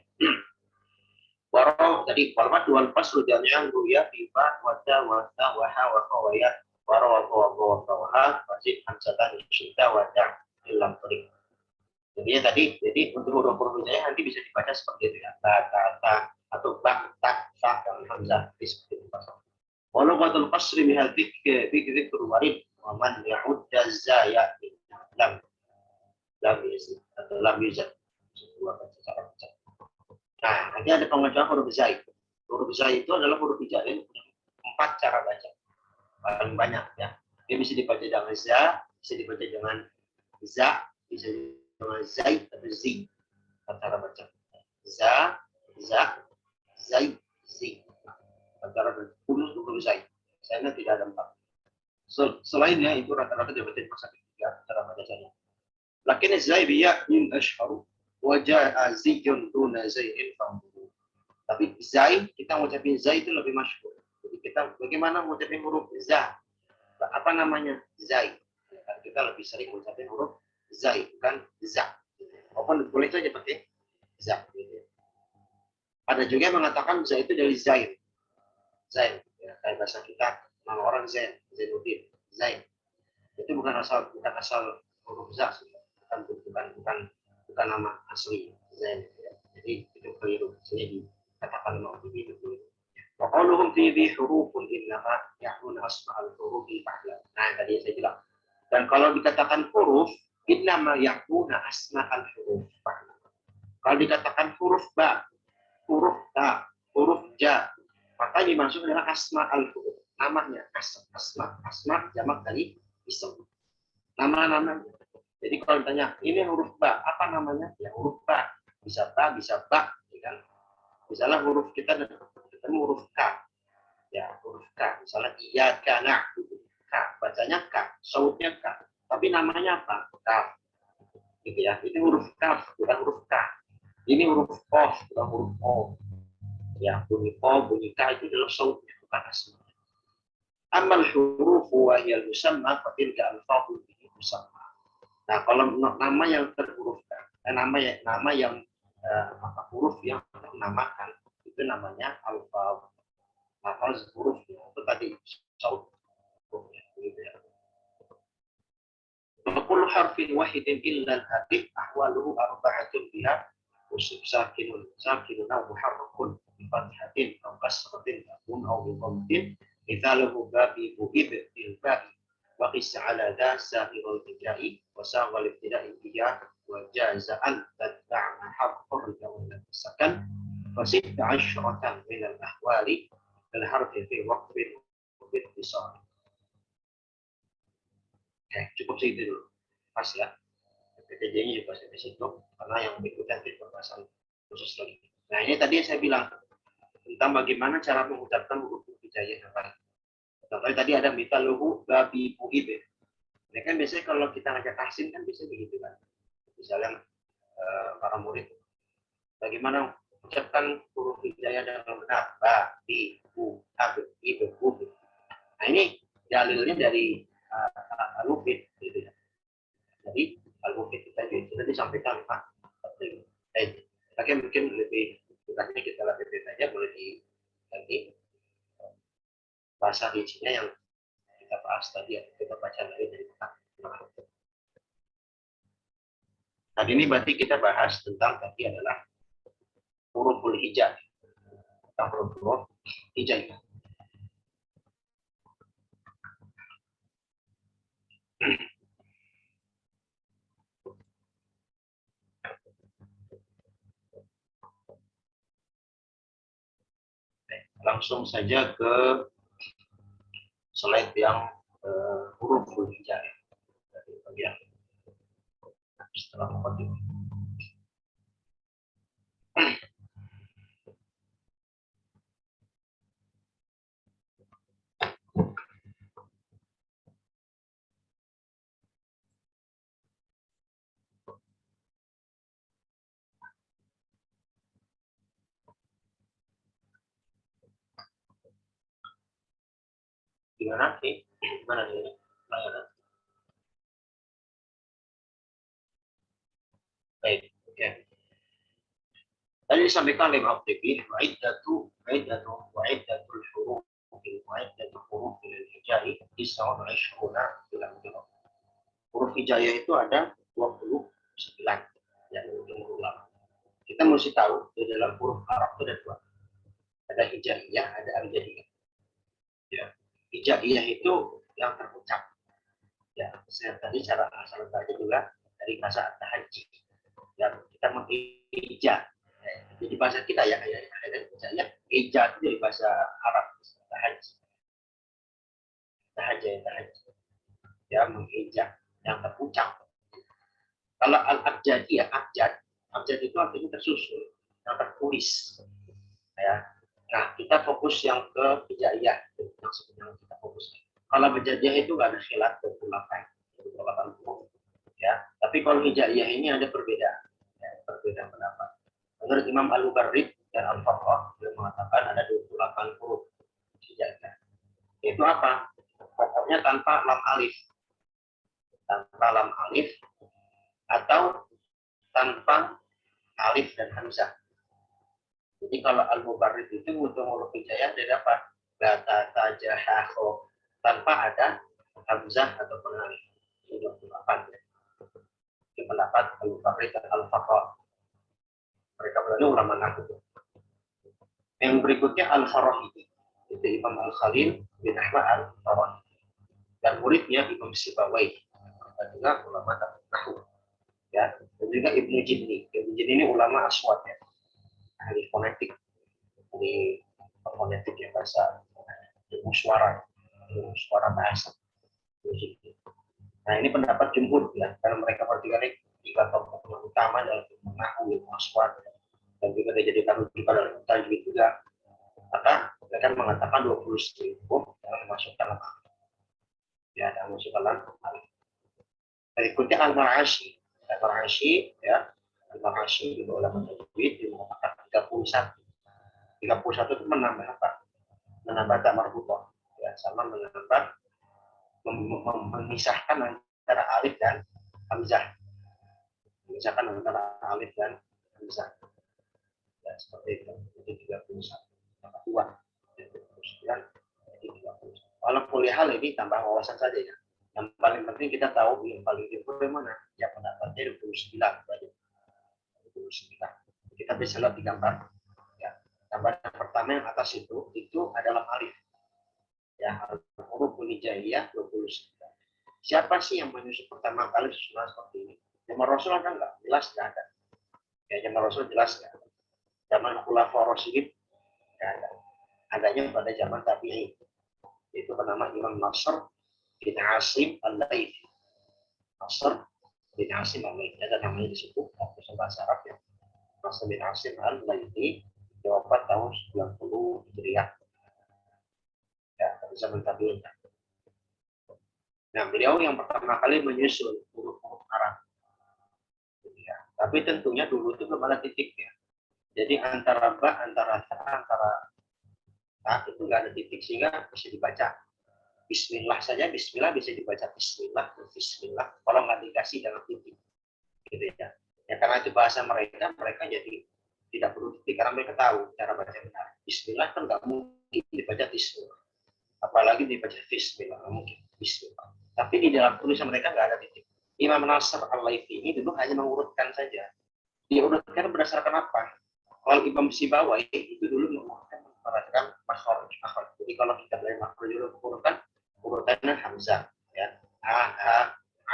Warau tadi format dua lepas rujanya ruya pipa wata wata waha waha wayat warau waha waha masih hamsatan syita wata ilam terik jadi untuk huruf-huruf hijaiyah nanti bisa dibaca seperti itu ya ta ta ta atau ba ta ta dan hamzah seperti itu walau batul qasri bihal dzikr warid wa man ya'udda zaya lam yazid atau lam yuzad sebuah secara baca. Nah, nanti ada pengajuan huruf zai. Huruf zai itu adalah huruf hijaiyah 4 cara baca. Paling banyak ya. Dia bisa dibaca dengan za, bisa dibaca dengan za, bisa dengan zai atau zi. Cara baca. Za, za, zai, zi. Antara huruf zai. Saya tidak ada 4. Selainnya itu rata-rata dibaca di masa ketiga cara bacanya. Lakin zai biya min ashharu wajah ziyun duna zain famdu. Tapi zai kita mengucapkan zai itu lebih masyhur. Jadi kita bagaimana mengucapkan huruf za? Apa namanya? Zai. Kita lebih sering mengucapkan huruf zai bukan za. Walaupun boleh saja pakai za. Ada juga yang mengatakan za itu dari zain. Zain. Ya, kayak bahasa kita nama orang Zain, Zainuddin, Zain. Itu bukan asal huruf za. Bukan nama asli Zain. Jadi itu keliru. Jadi dikatakan mau begitu keliru. Waqauluhum fi bi hurufun innama ya'un asma'al hurufi ba'da. Nah, tadi saya bilang. Dan kalau dikatakan huruf, innama ya'un asma'al huruf ba'da. Kalau dikatakan huruf ba, huruf ta, huruf ja, maka dimaksud adalah asma'al huruf. Namanya asma jamak dari ism. Nama-namanya. Jadi kalau ditanya, ini huruf ba, apa namanya? Ya huruf ba. Bisa ba, bisa ba. Kan? Misalnya huruf kita ketemu huruf K. Ya, huruf K. Misalnya iya, K, nah. K. Bacanya K. Sautnya K. Tapi namanya apa? K. Gitu ya. Ini huruf K, bukan huruf K. Ini huruf O, bukan huruf O. Ya, bunyi O, bunyi K itu adalah sautnya, bukan asma. Amal huruf wa hiya al-musamma fa tilka al-fadhu bihi musamma. Nah, kalau nama yang terhurufkan, nama yang huruf yang menamakan itu namanya alfaz. Alfaz huruf itu tadi saut hurufnya gitu ya. Kullu harfin wahidin illa al-alif ahwaluhu arba'atun biha usub sakinun aw muharrakun bi fathatin aw kasratin aw bi dhammin mithaluhu babi bu'ib bil ba'i وقس على ذا سائر الابتداء وساغ الابتداء بها وجاز أن تتبع حرف الرد ولا السكن وست عشرة من الأحوال الحرف في وقف باتصال. Cukup segitu dulu, pas ya. PTJ-nya juga sampai situ karena yang berikutnya itu pembahasan khusus lagi. Nah ini tadi saya bilang tentang bagaimana cara mengucapkan huruf hijaiyah yang baik. Contohnya tadi ada mitaluhu babi buib. Ini kan biasanya kalau kita ngajak tahsin kan bisa begitu kan. Misalnya para murid bagaimana ucapkan huruf hijaiyah dengan benar. Ba, bi, bu, ab, i, bu. Nah ini dalilnya dari Al-Mufid gitu ya. Jadi Al-Mufid kita sudah disampaikan Pak. Oke, mungkin lebih detailnya kita lebih saja boleh nanti bahasa rincinya yang kita bahas tadi ya, kita baca dari Nah ini berarti kita bahas tentang tadi adalah huruful hijab, tentang huruf hijab. Langsung saja ke slide yang huruful hijab dari bagian setelah mengkontrol. Gimana nih? Gimana nih? Baik, oke. Tadi disampaikan oleh Imam Tibi, wa'iddatu wa'idatul huruf wa'idatul huruf fil hijai isa'un isyruna bilang bilang. Huruf hijaiyah itu ada 29 yang ulama. Kita mesti tahu di dalam huruf Arab itu ada dua. Ada hijaiyah, ada abjadiyah. Ya. Hijaiyah itu yang terucap. Ya, saya tadi cara asal baca juga dari bahasa tahajji. Ya, kita menghijab. Jadi bahasa kita ya misalnya hijab itu dari bahasa Arab tahajj ya menghijab yang terucap. Kalau al-abjad ya abjad itu artinya tersusun yang tertulis ya. Nah kita fokus yang ke hijaiyah yang kita fokus. Kalau abjadiyah itu nggak ada khilaf 28 ya. Tapi kalau hijaiyah ini ada perbedaan ya, perbedaan pendapat. Menurut Imam Al-Mubarrid dan Al-Farrah, beliau mengatakan ada 28 huruf hijaiyah. Itu apa? Pokoknya tanpa lam alif. Tanpa lam alif atau tanpa alif dan hamzah. Jadi kalau Al-Mubarrid itu butuh huruf hijaiyah dari apa? Bata, tajah, hakho. Tanpa ada hamzah ataupun alif. Ini 28. Ini pendapat Al-Mubarrid dan Al-Farrah. Mereka berani ulama nahwu. Yang berikutnya Al-Farahi, itu Imam Al-Khalil bin Ahmad Al-Farahi. Dan muridnya Imam Sibawayh, juga ulama nahwu. Ya, dan juga Ibnu Jinni. Ibnu Jinni ini ulama aswad ya, ahli fonetik, ahli fonetik ya bahasa ilmu suara bahasa. Nah ini pendapat jumhur ya, karena mereka bertiga ini tiga tokoh utama dalam ilmu nahwu, ilmu aswad, dan juga dia jadi tahu juga dalam tajwid juga. Maka mereka mengatakan 20 huruf yang masuk dalam ya, dalam masuk dalam berikutnya al-ma'ashi ya, al-ma'ashi itu ulama tajwid mengatakan 31 itu menambah apa? Menambah tak marbutoh ya, sama menambah memisahkan antara alif dan hamzah, memisahkan antara alif dan hamzah ya, seperti itu 31 tambah 2 29. Walau kuliah hal ini tambah wawasan saja ya. Yang paling penting kita tahu yang paling jumhur mana ya, pendapatnya 29 saja. 29 kita bisa lihat di gambar ya. Gambar yang pertama yang atas itu adalah alif ya, huruf hijaiyah 29. Siapa sih yang menyusun pertama kali susunan seperti ini? Zaman Rasul ada nggak? Jelas nggak ada ya, zaman Rasul jelas nggak ada. Zaman Khulafaur Rasyidin nggak ada, adanya pada zaman tabi'in, itu bernama Imam Nasr bin Asim Al-Laitsi. Nasr bin Asim Al-Laitsi ada namanya disebut dalam bahasa Arab ya. Nasr bin Asim Al-Laitsi wafat tahun 90 Hijriah. Ya, pada zaman tabi'in. Nah, beliau yang pertama kali menyusun huruf-huruf Arab. Ya, Tapi tentunya dulu itu belum ada titiknya. Jadi antara ba, antara ta, antara ta itu nggak ada titik sehingga bisa dibaca Bismillah saja. Bismillah bisa dibaca Bismillah, Bismillah. Kalau nggak dikasih dalam titik, gitu ya. Ya karena itu bahasa mereka, mereka jadi tidak perlu titik karena mereka tahu cara baca benar. Bismillah kan nggak mungkin dibaca Bismillah, apalagi dibaca Bismillah, nggak mungkin Bismillah. Tapi di dalam tulisan mereka nggak ada titik. Imam Nasr al-Laifi ini dulu hanya mengurutkan saja. Diurutkan berdasarkan apa? Kalau Imam Sibawai itu dulu mengurutkan berdasarkan makhraj. Jadi kalau kita belajar makhraj dulu urutkan urutannya hamzah, ya. A, ha,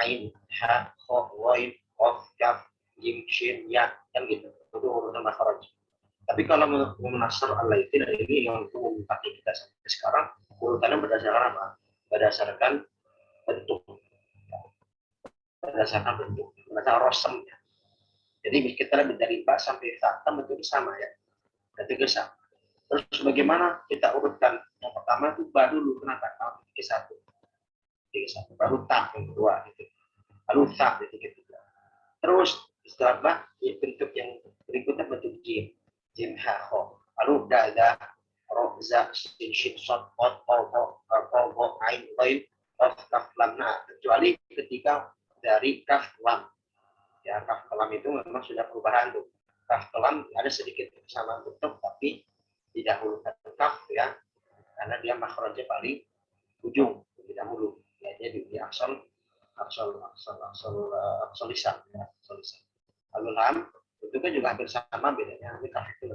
ain, ha, kha, wain, qaf, kaf, jim, shin, ya, kan gitu. Itu urutan makhraj. Tapi kalau menurut Imam Nasr al-Laifi, dan ini yang umum pakai kita sampai sekarang, urutannya berdasarkan apa? Berdasarkan bentuk, berdasarkan bentuk, berdasarkan rosemnya. Jadi kita lihat dari ba sampai ta, bentuknya sama ya, bentuknya sama. Terus bagaimana kita urutkan? Yang pertama itu ba dulu, kenapa? Titik satu, baru ta yang kedua, gitu. Lalu ta titik ketiga. Terus setelah ba, ya, bentuk yang berikutnya bentuk jim, ha, ho. Lalu dada, ro, za, sin, shin, sod, ot, o, ain, lain, kaf, lam. Nah, kecuali ketika dari kaf lam. Ya, kaf kelam itu memang sudah perubahan tuh. Kaf kelam ada sedikit kesamaan bentuk, tapi tidak huruf kaf ya, karena dia makhrajnya paling ujung lebih dahulu. Ya, dia di aksol lisan, ya, aksol lisan. Lalu lam itu kan juga hampir sama bedanya. Ini kaf itu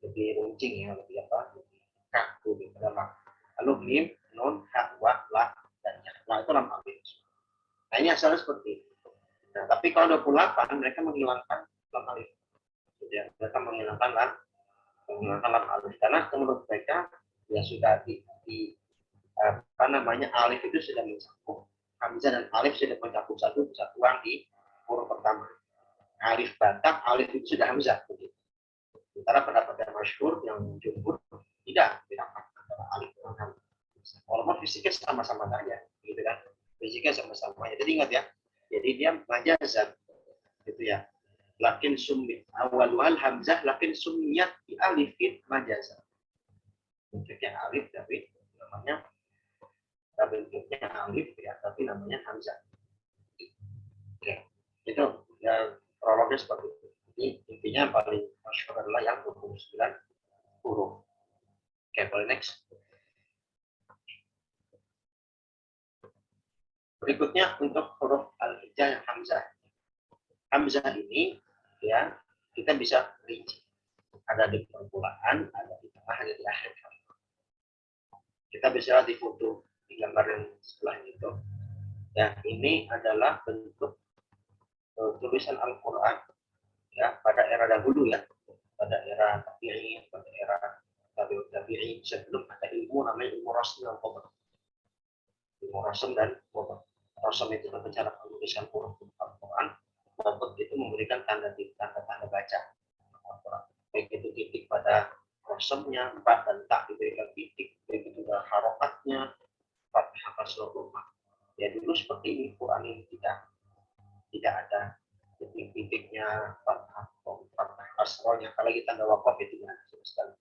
lebih runcing ya, lebih apa? Lebih kaku lebih dalam. Lalu mim, nun, ha, wa, la, dan ya. Nah, itu lam alif. Nah, ini asalnya seperti itu. Nah, tapi kalau 28 mereka menghilangkan lam alif. Ya, mereka menghilangkan lam alif karena menurut mereka ya sudah di apa namanya, alif itu sudah mencakup, hamzah dan alif sudah mencakup satu kesatuan di huruf pertama. Alif batak, alif itu sudah hamzah. Sementara pendapat yang masyhur yang jumhur tidak antara alif dengan hamzah. Walaupun fisiknya sama-sama saja, gitu kan? Fisiknya sama-sama. Jadi ingat ya. Jadi dia majazan, gitu ya. Lakin summi awal hamzah, lakin summiyat di alifin majazan. Bentuknya alif tapi namanya ya, tapi namanya hamzah. Oke. Itu ya prolognya seperti itu. Jadi intinya paling masyhur adalah yang 29 huruf. Oke, boleh next. Berikutnya untuk huruf al-hijah yang hamzah. Hamzah ini ya kita bisa rinci. Ada di permulaan, ada di tengah, ada di akhir. Kita bisa lihat di foto di gambar yang sebelahnya itu. Ya, ini adalah bentuk tulisan Al-Quran ya pada era dahulu ya, pada era tabi'in, pada era tabi'in sebelum ada ilmu namanya ilmu rasm dan qadar. Ilmu rasm dan qadar. Rasm itu adalah cara penulisan huruf Al-Quran, qadar itu memberikan tanda baca Al-Quran. Baik itu titik pada rasmnya, ba dan ta diberikan titik, begitu juga harokatnya, fathah kasrah dhammah. Ya dulu seperti ini, Quran ini tidak ada titik-titiknya, fathah kasrohnya, apalagi tanda wakaf itu ya, sekali.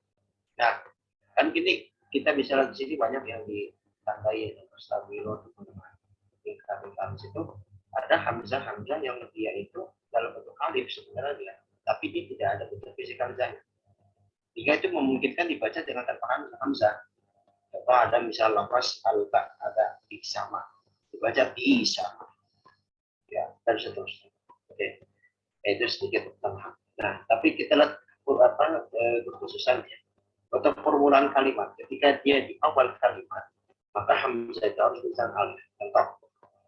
Nah, kan gini kita bisa lihat di sini banyak yang ditandai stabilo di situ ada hamzah yang dia itu dalam bentuk alif sebenarnya dia, tapi dia tidak ada bentuk fisik hamzahnya. Jika itu memungkinkan dibaca dengan tanpa hamzah. Contoh ada misal lafaz alba, ada sama, dibaca sama, ya dan seterusnya. Oke, itu sedikit tentang. Nah, tapi kita lihat kekhususannya. Untuk permulaan kalimat, ketika dia di awal kalimat, maka hamzah itu harus tulisan alif. Contoh,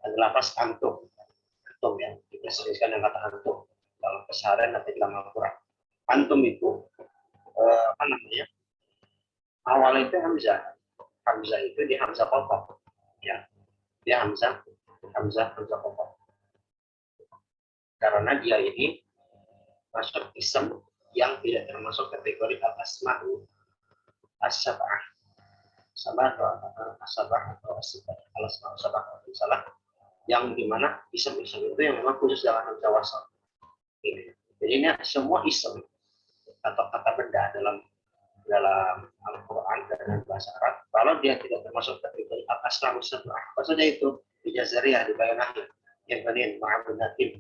ada lafaz antum, yang kita seriskan dengan kata antum dalam keseharian atau dalam Al-Quran. Antum itu apa namanya? Awalnya itu hamzah itu di hamzah pokok, ya, dia hamzah pokok. Karena dia ini masuk ism yang tidak termasuk kategori al-asma'u as-sab'ah. Sabah atau asabah atau asibah, al-asma'u sabah atau salah, yang dimana ism itu yang memang khusus dalam hamzah wasal. Ini. Jadi ini semua ism atau kata benda dalam dalam Al-Quran dengan bahasa Arab, kalau dia tidak termasuk kategori al-asma usabah, apa saja itu bijazariyah di bayanahnya, yang benin ma'abunatin,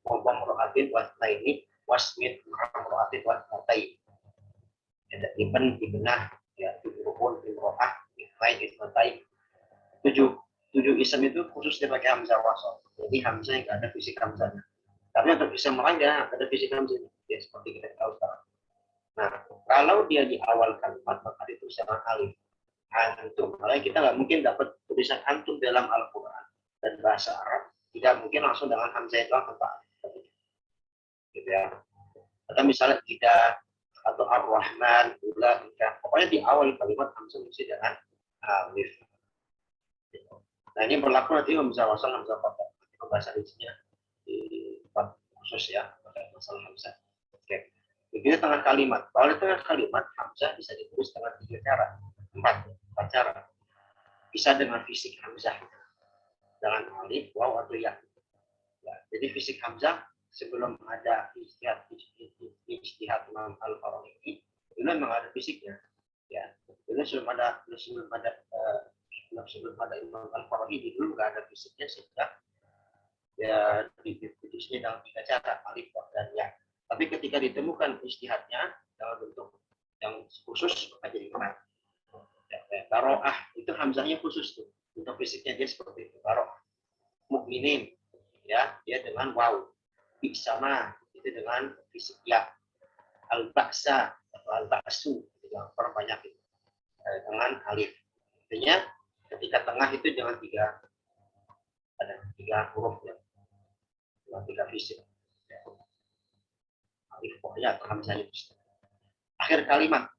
ngomong rohatin wasnaini, wasmit ma'abunatin wasnatain. Ada iben, ibenah, ya, ibrukun, imro'ah, ifai, ifmatai. Tujuh ism itu khusus dipakai hamzah wasol. Jadi hamzah yang ada fisik hamzahnya. Tapi untuk ism lain ya ada fisik hamzahnya. Ya, seperti kita tahu sekarang. Nah, kalau dia di awal kalimat maka dituliskan alif antum. Makanya kita nggak mungkin dapat tulisan antum dalam Al-Quran dan bahasa Arab. Tidak mungkin langsung dengan hamzah itu tanpa alif. Gitu ya. Atau misalnya tidak atau ar-Rahman, ulah, pokoknya di awal kalimat hamzah mesti dengan alif. Nah ini berlaku nanti hamzah wasal, hamzah fathah. Bahasa rincinya di tempat khusus ya masalah hamzah. Oke. Begitu tengah kalimat. Kalau di tengah kalimat hamzah bisa ditulis dengan 3 cara, 4 cara. Bisa dengan fisik hamzah, dengan alif, waw atau ya. Jadi fisik hamzah sebelum ada ijtihad Imam Al-Farabi itu memang ada fisiknya. Ya, itu sebelum ada Imam Al-Farabi dulu nggak ada fisiknya sehingga ya ditulisnya dalam 3 cara, alif, waw dan ya. Tapi ketika ditemukan ijtihadnya dalam bentuk yang khusus maka jadi benar. Baroah itu hamzahnya khusus tuh, untuk fisiknya dia seperti itu. Baroah, mukminin ya dia dengan waw, biksama itu dengan fisik ya, al-baksa atau al-baksu dengan perbanyak itu dengan alif. Artinya ketika tengah itu jangan 3, ada 3 huruf ya, dengan 3 fisik. Alif pokoknya atau hamzah itu. Akhir kalimat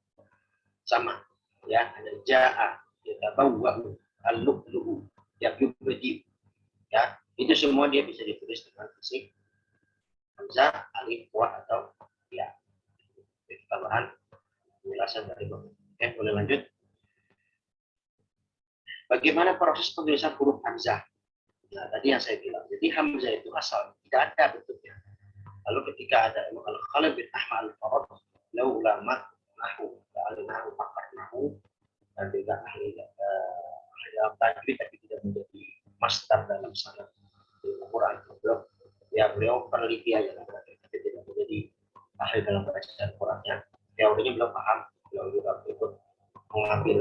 sama ya, ada jaa, yatabawwa'u, al-lu'lu'u, yabdi ya. Itu semua dia bisa ditulis dengan fisik hamzah, alif, wa atau ya. Itu tambahan penjelasan dari Bapak. Oke, boleh lanjut. Bagaimana proses penulisan huruf hamzah? Nah, tadi yang saya bilang. Jadi hamzah itu asal tidak ada bentuknya. Lalu ketika ada Al-Khalid bin Ahmad Al-Farad, lau ulama nahu, al-nahu pakar nahu, dan juga ahli dalam tajwid tapi tidak menjadi master dalam sanad Al-Quran. Beliau peneliti aja, tapi tidak menjadi ahli dalam bacaan Al-Qurannya. Teorinya belum paham, beliau juga ikut mengambil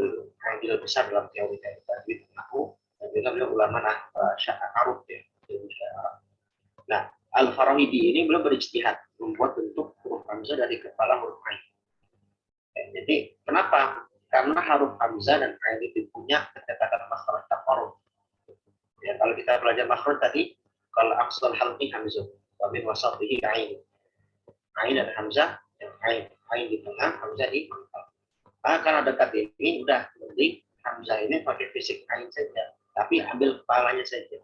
besar dalam teori tajwid nahu, dan juga beliau ulama Arab ya. Nah, Al-Farahidi ini belum berijtihad membuat bentuk huruf hamzah dari kepala huruf ain. Jadi kenapa? Karena huruf hamzah dan ain itu punya ketetapan makhraj taqarrub. Ya, kalau kita belajar makhraj tadi, kalau aqsal halqi hamzah, wa min wasatihi ain. Ain dan hamzah, ain di tengah, hamzah di pangkal. Karena dekat ini udah penting hamzah ini pakai fisik ain saja, tapi ambil kepalanya saja.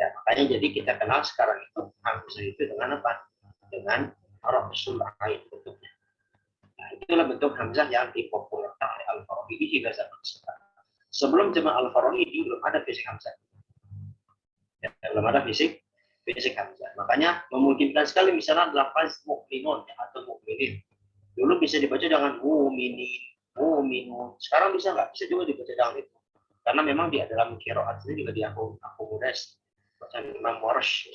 Ya, makanya jadi kita kenal sekarang itu hamzah itu dengan apa? Dengan rasul ain bentuknya. Nah, itulah bentuk hamzah yang dipopulerkan oleh Al-Farahidi hingga zaman sekarang. Sebelum zaman Al-Farahidi belum ada fisik hamzah. Ya, belum ada fisik hamzah. Makanya memungkinkan sekali misalnya lafaz mukminun atau mukminin. Dulu bisa dibaca dengan mu'minin, mu'minun. Sekarang bisa nggak? Bisa juga dibaca dengan itu. Karena memang di dalam qiraat ini juga diakomodasi. Bacaan Imam Warsh,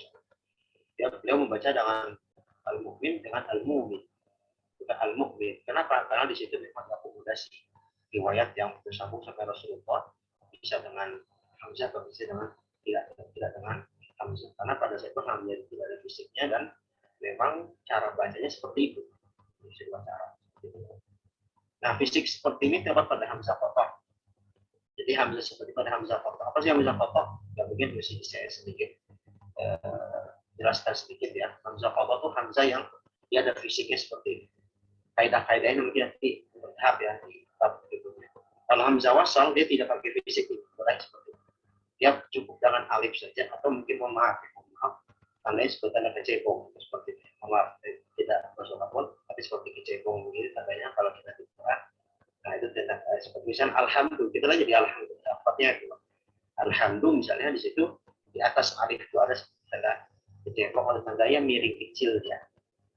beliau membaca dengan al-mu'min dengan al-mu'min, bukan al-mu'min. Kenapa? Karena di situ memang diakomodasi riwayat yang bersambung sampai Rasulullah bisa dengan hamzah atau bisa dengan tidak dengan hamzah. Karena pada saat itu hamzah tidak ada fisiknya dan memang cara bacanya seperti itu. Cara. Nah, fisik seperti ini terdapat pada hamzah fathah. Jadi hamzah seperti pada hamzah fathah. Apa sih hamzah fathah? Nggak mungkin mesti saya sedikit jelaskan sedikit ya. Hamzah fathah itu hamzah yang dia ada fisiknya seperti ini. Kaidah-kaidahnya mungkin nanti bertahap ya di bab berikutnya. Kalau hamzah wasal dia tidak pakai fisik itu, seperti itu. Dia cukup dengan alif saja atau mungkin maaf, karena sebutannya kecebong seperti itu. Maaf, tidak bersolat pun, tapi seperti kecebong begini tandanya kalau kita dibuat. Nah itu tidak seperti misalnya alhamdulillah, kita lagi di alhamdulillah. Dapatnya itu alhamdulillah misalnya di situ di atas alif itu ada tanda Bengkok oleh tanda ya miring kecil ya.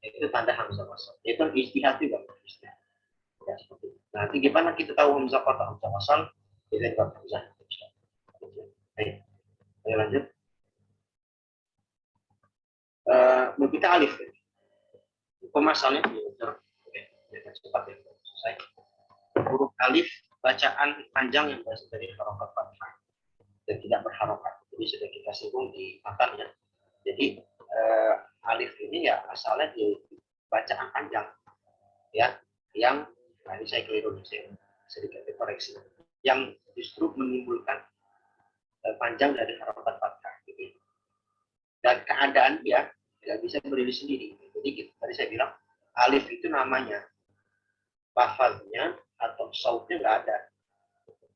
Itu tanda hamzah wasal. Itu istihad juga. Ya, seperti itu. Nanti gimana kita tahu hamzah qat'ah, hamzah wasal? Kita buat hamzah. Ayo lanjut. Kita alif. Pemasalnya oke, cepat ya. Selesai. Huruf alif bacaan panjang yang berasal dari harokat fathah dan tidak berharokat. Jadi sudah kita singgung di matanya. Jadi alif ini ya asalnya di bacaan panjang ya, yang ini saya keliru, saya sedikit dikoreksi, yang justru menimbulkan panjang dari harokat fathah gitu. Dan keadaan dia tidak bisa berdiri sendiri. Jadi tadi saya bilang alif itu namanya, lafaznya atau sautnya nggak ada.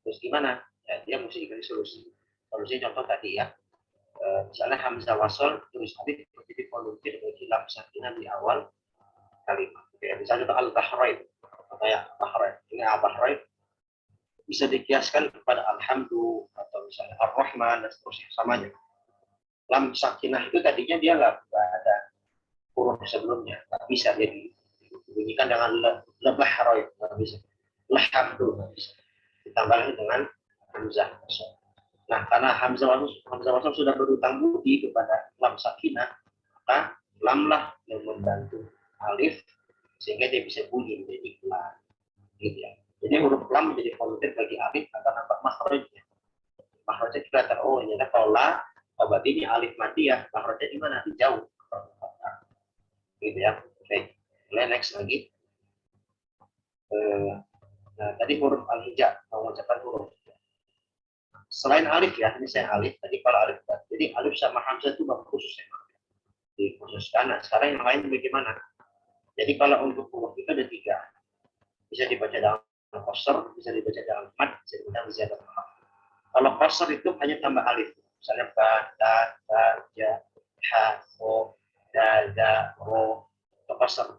Terus gimana? Ya, dia mesti dikasih solusi. Solusinya contoh tadi ya, misalnya hamzah wasol terus alif jadi volunteer bagi lam sakinah di awal kalimat. Oke, misalnya al bahrain, kayak bahrain, ini al bahrain bisa dikiaskan kepada alhamdulillah atau misalnya ar-rahman dan seterusnya samanya. Lam sakinah itu tadinya dia nggak ada huruf sebelumnya, nggak bisa jadi dibunyikan dengan lebahroin, nggak bisa. Alhamdulillah bisa. Ditambahkan dengan hamzah wasol. Nah, karena hamzah wasol sudah berutang budi kepada lam sakinah, maka lamlah yang membantu alif sehingga dia bisa bunyi menjadi lam. Gitu ya. Jadi huruf lam menjadi volunteer bagi alif agar nampak makhrajnya. Makhrajnya kelihatan, oh ini ada kalau la, oh berarti ini alif mati ya, makhrajnya di mana? Jauh. Gitu ya. Oke. Mulai next lagi. Nah, tadi huruf al-hija, mengucapkan huruf. Selain alif ya, ini saya alif. Tadi kalau alif, jadi alif sama hamzah itu bab khusus ya. Dikhususkan. Nah, sekarang yang lain bagaimana? Jadi kalau untuk huruf itu ada 3. Bisa dibaca dalam qasr, bisa dibaca dalam mad, bisa dibaca dalam ziyadah. Kalau qasr itu hanya tambah alif. Misalnya ba, ta, ta, ja, ha, ho, da, da, ro. Itu qasr.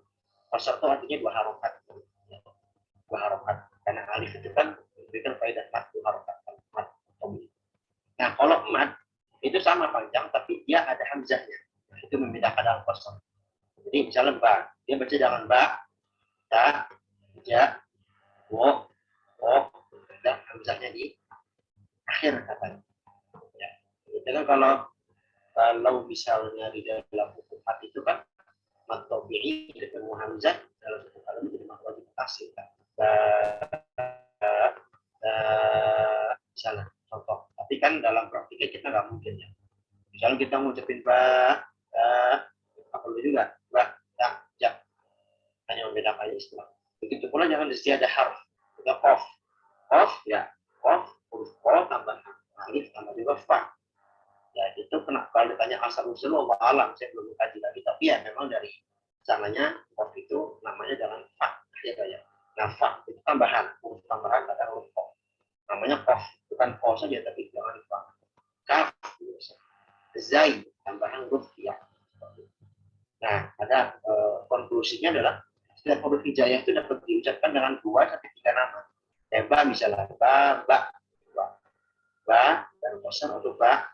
Qasr itu artinya 2 harokat. 2 harokat. Karena alif itu kan memberikan faedah 4 harokat. Nah, kalau mad itu sama panjang, tapi dia ada hamzahnya. Nah, itu membedakan dalam qasr. Jadi misalnya ba, dia baca dengan ba, ta, ja, wo, dan hamzahnya di akhir katanya. Ya. Itu kan kalau misalnya di dalam hukum mad itu kan mad tabi'i ketemu hamzah dalam satu kalimat jadi mad wajib tasrif kan. Misalnya contoh. Tapi kan dalam praktiknya kita nggak mungkin ya. Misalnya kita ngucapin ba, apa juga ba, ta, ja. Hanya membedakan istilah. Begitu pula jangan di sini ada harf, ada qaf. Qaf ya, qaf huruf qaf tambah alif tambah juga fa. Ya itu kena kalau ditanya asal usul Allah alam, saya belum kaji lagi, tapi ya memang dari sananya qaf itu namanya dengan fa ya. Nah, fa itu tambahan, huruf tambahan ada huruf qaf. Namanya qaf, bukan qaf saja tapi jangan fa. Kaf, zai tambahan huruf ya. Nah, ada konklusinya adalah setiap huruf hijaiyah itu dapat diucapkan dengan 2 sampai 3 nama. Ya, ba misalnya ba, dan kosan untuk ba.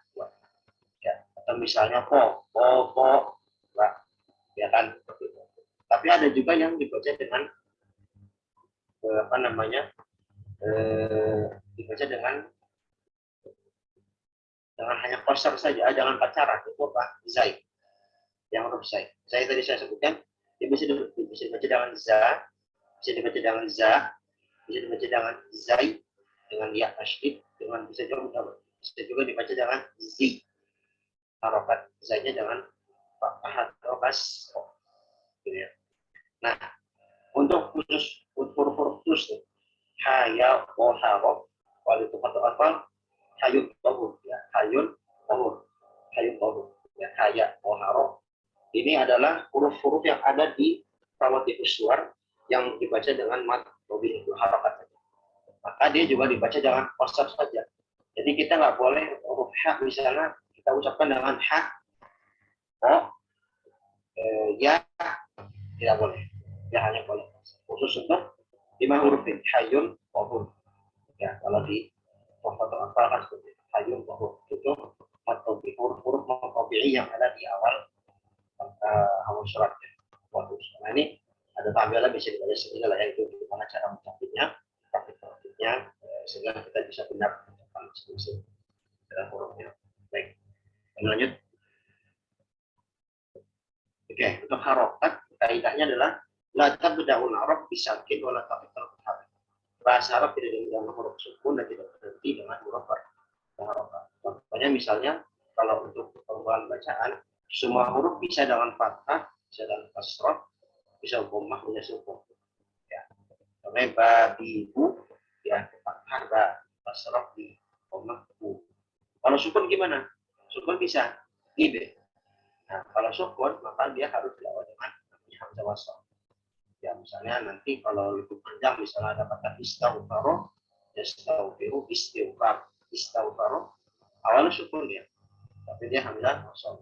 Ya, atau misalnya po, ba. Ya kan? Tapi ada juga yang dibaca dengan dibaca dengan hanya kosan saja, jangan pacaran itu apa? Zai. Yang huruf zai. Zai tadi saya sebutkan, dia bisa dibaca dengan za, bisa dibaca dengan za, bisa dibaca dengan zai, dengan ya tasydid, dengan bisa juga dibaca dengan zi. Harokat zainya dengan fathah atau kas. Gitu ya. Nah, untuk khusus huruf-huruf khusus haya, haro, kalau itu kata apa? Hayun, tohur, ya, hayun, tohur, ya, haya, haro. Ini adalah huruf-huruf yang ada di rawatibus suwar yang dibaca dengan mad tabi'i harokat. Maka dia juga dibaca dengan qasar saja. Jadi kita nggak boleh huruf ha misalnya kita ucapkan dengan ha, ya tidak boleh. Ya hanya boleh khusus untuk 5 huruf ini hayun, tohur. Ya kalau di foto apa kan seperti hayun, tohur itu atau huruf-huruf tabi'i yang ada di awal hawa surat. Nah ini ada tampilan bisa dibaca sendiri lah ya, itu gimana cara mencapitnya, praktik-praktiknya, sehingga kita bisa benar mengucapkan masing-masing hurufnya. Baik, lanjut. Oke, untuk harokat kaidahnya adalah la tabda'ul arab bisakin wala taqitul harf. Bahasa Arab tidak dengan huruf sukun dan tidak berhenti dengan huruf harokat. Contohnya misalnya kalau untuk perubahan bacaan, semua huruf bisa dengan fathah, bisa dengan kasrah, bisa dhammah, bisa sukun. Ya. Contohnya babibu, ya fathah ba, kasrah bi, dhammah bu. Kalau sukun gimana? Sukun bisa ibe. Nah, kalau sukun maka dia harus dilawan dengan hamzah wasl. Ya misalnya nanti kalau lebih panjang misalnya ada kata istaghfaro, yastaghfiru, istighfaro, awalnya sukun dia, tapi dia hamzah wasl.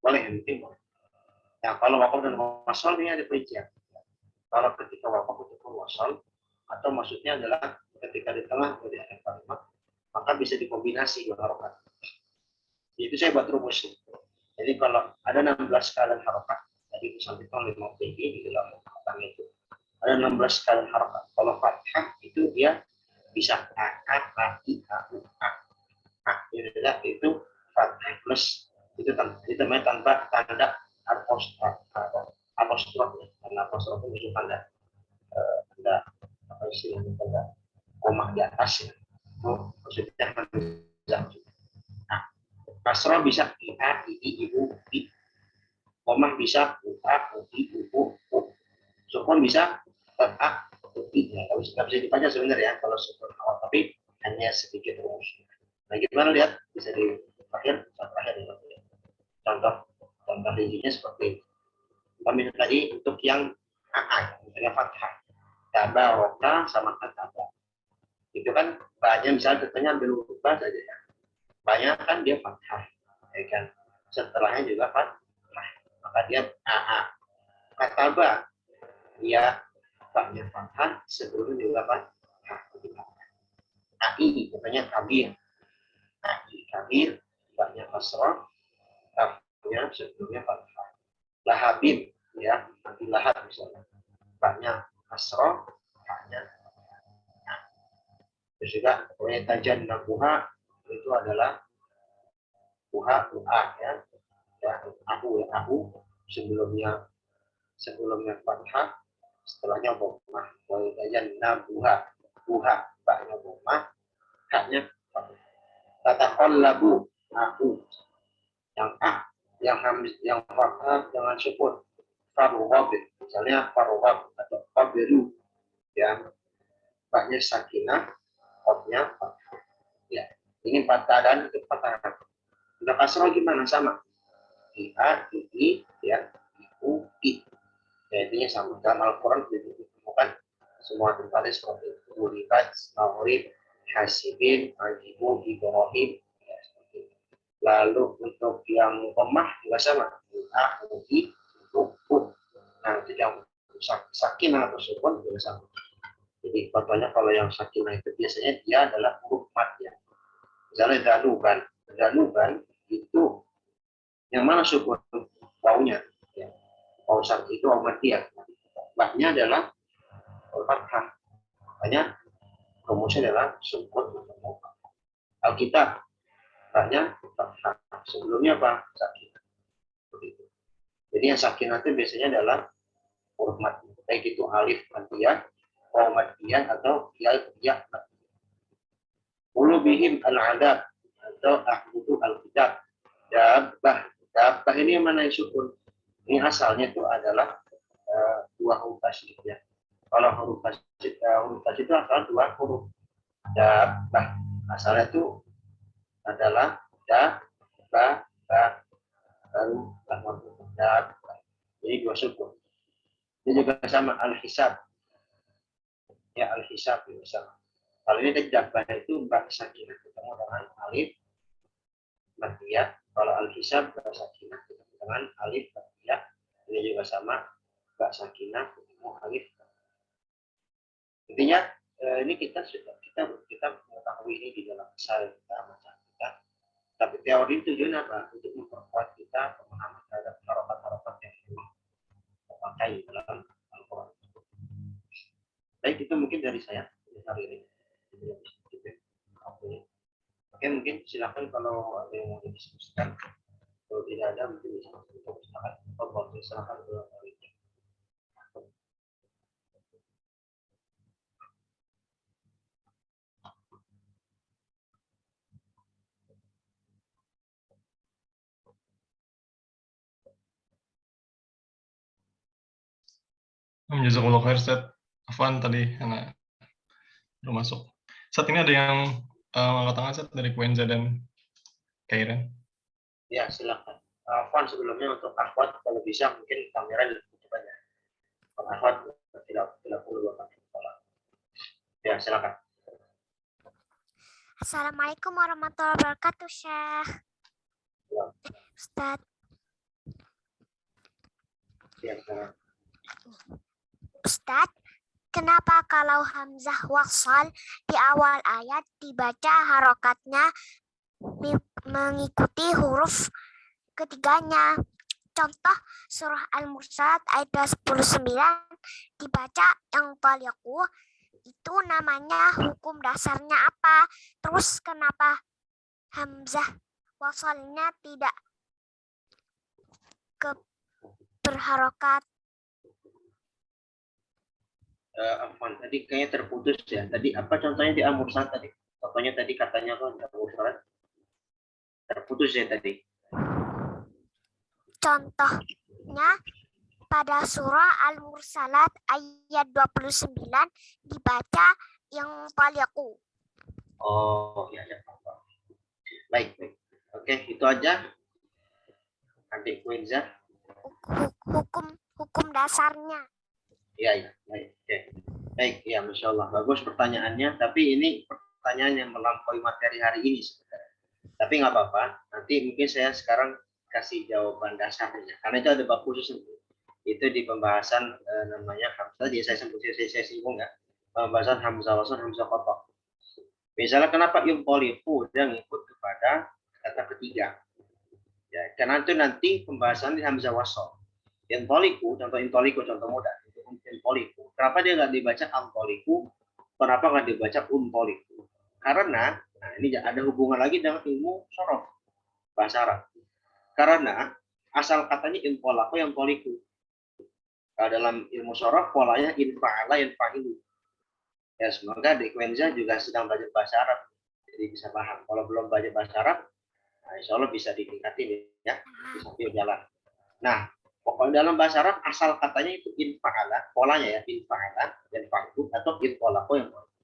Boleh yang penting boleh. Nah, kalau wakaf dan wasal ini ada perincian. Kalau ketika wakaf itu wasal, atau maksudnya adalah ketika di tengah dari akhir kalimat, maka bisa dikombinasi dua harokat. Itu saya buat rumus. Jadi kalau ada 16 kalian harokat, tadi disampaikan 5 PG di dalam kata itu. Ada 16 kalian harokat. Kalau fathah itu dia bisa a, i, a, u, a. Itu fathah plus itu namanya tanpa tanda apostrof ya, karena apostrof itu tanda apa istilahnya, tanda koma di atas ya. Maksudnya nah, kasroh bisa ia, ibu, i, koma bisa a, u, sukun bisa a, i. Ya, nggak bisa dibaca sebenarnya kalau sukun awal, tapi hanya sedikit rumus. Nah, gimana lihat bisa di terakhir ya. Contoh rincinya seperti ini. Kami tadi untuk yang AA, misalnya fathah, tabaraka sama kataba. Itu kan banyak misalnya katanya ambil rubah saja ya. Banyak kan dia fathah, ya kan. Setelahnya juga fathah, maka dia AA. Kataba, dia banyak fathah, sebelumnya juga fathah. AI, katanya kabir. AI kabir, banyak kasrah, kafnya sebelumnya fathah. Lahabib, ya nanti lahab misalnya banyak kasroh hanya. Nah, terus juga tajan nabuha itu adalah buha ya aku sebelumnya fathah, setelahnya dhammah. Tajan nabuha buha baknya dhammah, haknya fathah. Tataqallabu aku yang yang fathah dengan sukun. Faruwab, misalnya faruwab atau fabiru, yang baknya sakinah, qofnya fathah. Ya, ini fathah dan itu fathah. Untuk kasrah gimana? Sama. Ia, i, ya, iu, i. Ya, intinya sama. Dalam Al-Quran ditemukan semua tempatnya seperti itu. Ulibat, ma'urib, hasibin, ajibu, ibrahim. Ya, seperti itu. Lalu untuk yang dhammah juga sama. Ia, i, u. Nah, itu yang sakinah atau sukun juga sama. Jadi contohnya kalau yang sakinah itu biasanya dia adalah huruf mat ya. Misalnya danuban itu yang mana sukun wawunya ya. Wawu sakit itu wawu matiya. Baknya adalah fathah. Makanya rumusnya adalah sukun atau Alkitab baknya fathah. Sebelumnya apa? Sakinah. Jadi yang sakinah itu biasanya adalah huruf mat, baik itu alif matiyah, wawu matiyah atau ya. Ulu bihim al-adab atau ahbudu al-kitab. Dabbah ini yang mana yang sukun? Ini asalnya itu adalah dua huruf tasydid ya. Kalau huruf tasydid itu asal dua huruf. Dabbah asalnya itu adalah ba, lalu dabbah. Jadi dua sukun. Ini juga sama al-hisab. Ya al-hisab juga sama. Kalau ini dabbah itu ba sakinah ketemu dengan alif matiyah. Kalau al-hisab ba sakinah ketemu dengan alif matiyah. Ini juga sama ba sakinah ketemu alif. Intinya ini kita mengetahui ini di dalam bahasa kita. Tapi teori tujuannya apa? Untuk memperkuat kita pemahaman terhadap harokat dari saya hari ini. Oke, mungkin silakan kalau ada yang mau didiskusikan. Kalau tidak ada, mungkin bisa silakan. Silakan ke Jazakallah khair, Ustaz. Afwan tadi anak belum masuk. Saat ini ada yang angkat tangan, Ustaz, dari Kuenza dan Kairan. Ya, silakan. Afwan sebelumnya untuk akhwat kalau bisa mungkin kamera ditutup aja. Kalau akhwat tidak perlu akan. Ya, silakan. Assalamualaikum warahmatullahi wabarakatuh, Syekh. Ya. Ustaz. Ya, Ustaz, kenapa kalau hamzah wasal di awal ayat dibaca harokatnya mengikuti huruf ketiganya? Contoh surah Al-Mursalat ayat 29 dibaca yang taliqu, itu namanya hukum dasarnya apa? Terus kenapa hamzah wasalnya tidak berharokat? Afwan, tadi kayaknya terputus ya. Tadi apa contohnya di Al-Mursalat tadi? Contohnya tadi katanya apa di Al-Mursalat? Terputus ya tadi. Contohnya pada surah Al-Mursalat ayat 29 dibaca yang taliqu. Oh, ya. Baik. Oke, itu aja. Adik Kuenza. Hukum dasarnya. Iya, baik. Oke. Baik, ya, Masya Allah. Bagus pertanyaannya, tapi ini pertanyaan yang melampaui materi hari ini sebenarnya. Tapi nggak apa-apa, nanti mungkin saya sekarang kasih jawaban dasarnya. Karena itu ada bab khusus itu di pembahasan namanya hamzah. Jadi saya singgung ya. Pembahasan hamzah wasal, hamzah qat'ah. Misalnya kenapa yunqalibu dan ngikut kepada kata ketiga. Ya, karena itu nanti pembahasan di hamzah wasal. Intoliku, contoh intoliku, contoh mudah. Intoliku. Kenapa dia nggak dibaca antoliku? Kenapa nggak dibaca untoliku? Karena, nah ini ada hubungan lagi dengan ilmu sorof bahasa Arab. Karena asal katanya intolaku yang toliku. Dalam ilmu sorof polanya infa'ala yanfa'ilu. Ya, semoga di Kuenza juga sedang belajar bahasa Arab, jadi bisa paham. Kalau belum belajar bahasa Arab, nah, insya Allah bisa ditingkatin ya, bisa jalan. Nah, pokoknya dalam bahasa Arab asal katanya itu infa'ala, polanya ya infa'ala dan fa'lu atau intolaku yang toliku.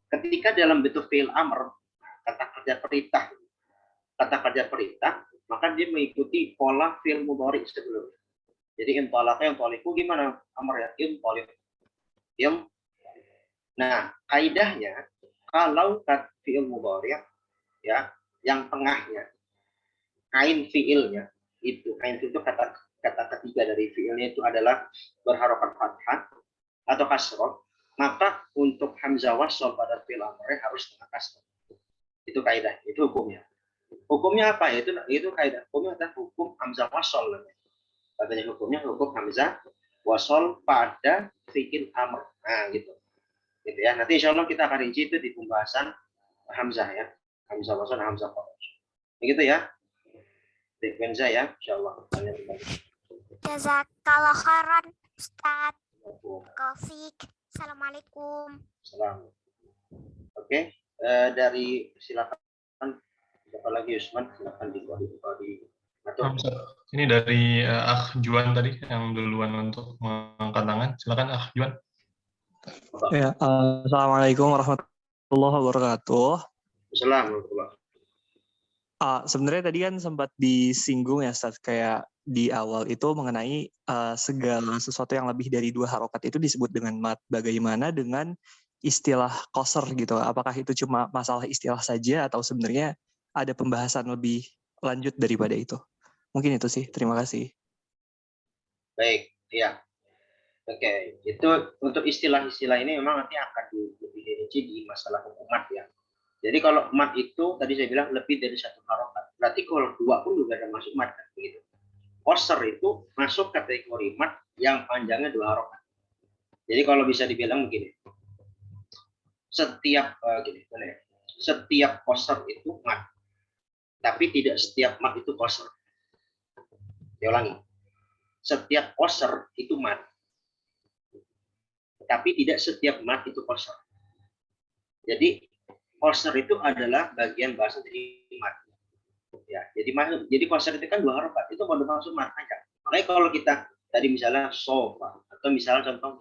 Ketika dalam bentuk fi'il amr, kata kerja perintah, maka dia mengikuti pola fi'il mudhari sebelumnya. Jadi intolaka yang toliku gimana? Amr ya, intolik. Nah, kaidahnya kalau fi'il mudhari ya, yang tengahnya kain fi'ilnya itu kata ketiga dari fi'ilnya itu adalah berharokat fathah atau kasroh, maka untuk hamzah wasl pada fi'il amr harus dengan kasroh. Itu kaidah, itu hukumnya. Hukumnya apa? Itu kaidah. Hukumnya adalah hukum hamzah wasl. Katanya hukumnya hukum hamzah wasl pada fi'il amr. Nah, gitu ya. Nanti insya Allah kita akan rinci itu di pembahasan hamzah ya. Hamzah wasl, hamzah qat'ah. Begitu ya. Frekuensi ya, insya Allah. Jazakallah khairan, Ustaz. Kaufik. Assalamualaikum. Assalamualaikum. Oke, dari silakan. Siapa lagi Yusman? Silakan di. Ini dari Juan tadi yang duluan untuk mengangkat tangan. Silakan Juan. Ya, Assalamualaikum warahmatullahi wabarakatuh. Assalamualaikum. Sebenarnya tadi kan sempat disinggung ya, Ustaz, kayak di awal itu mengenai segala sesuatu yang lebih dari dua harokat itu disebut dengan mat. Bagaimana dengan istilah qasr gitu? Apakah itu cuma masalah istilah saja atau sebenarnya ada pembahasan lebih lanjut daripada itu? Mungkin itu sih. Terima kasih. Baik, ya. Oke, itu untuk istilah-istilah ini memang nanti akan lebih dirinci di masalah hukum mat ya. Jadi kalau mat itu tadi saya bilang lebih dari satu harokat. Berarti kalau dua pun juga ada masuk mat kan begitu. Qasr itu masuk kategori mat yang panjangnya dua harokat. Jadi kalau bisa dibilang begini. setiap setiap qasr itu mad, tapi tidak setiap mad itu qasr. Saya ulangi. Setiap qasr itu mad, tapi tidak setiap mad itu qasr. Jadi qasr itu adalah bagian bahasa dari mad. Ya, jadi qasr itu kan 2 harokat, itu mau masuk mad aja. Makanya kalau kita tadi misalnya sofa, atau misalnya contoh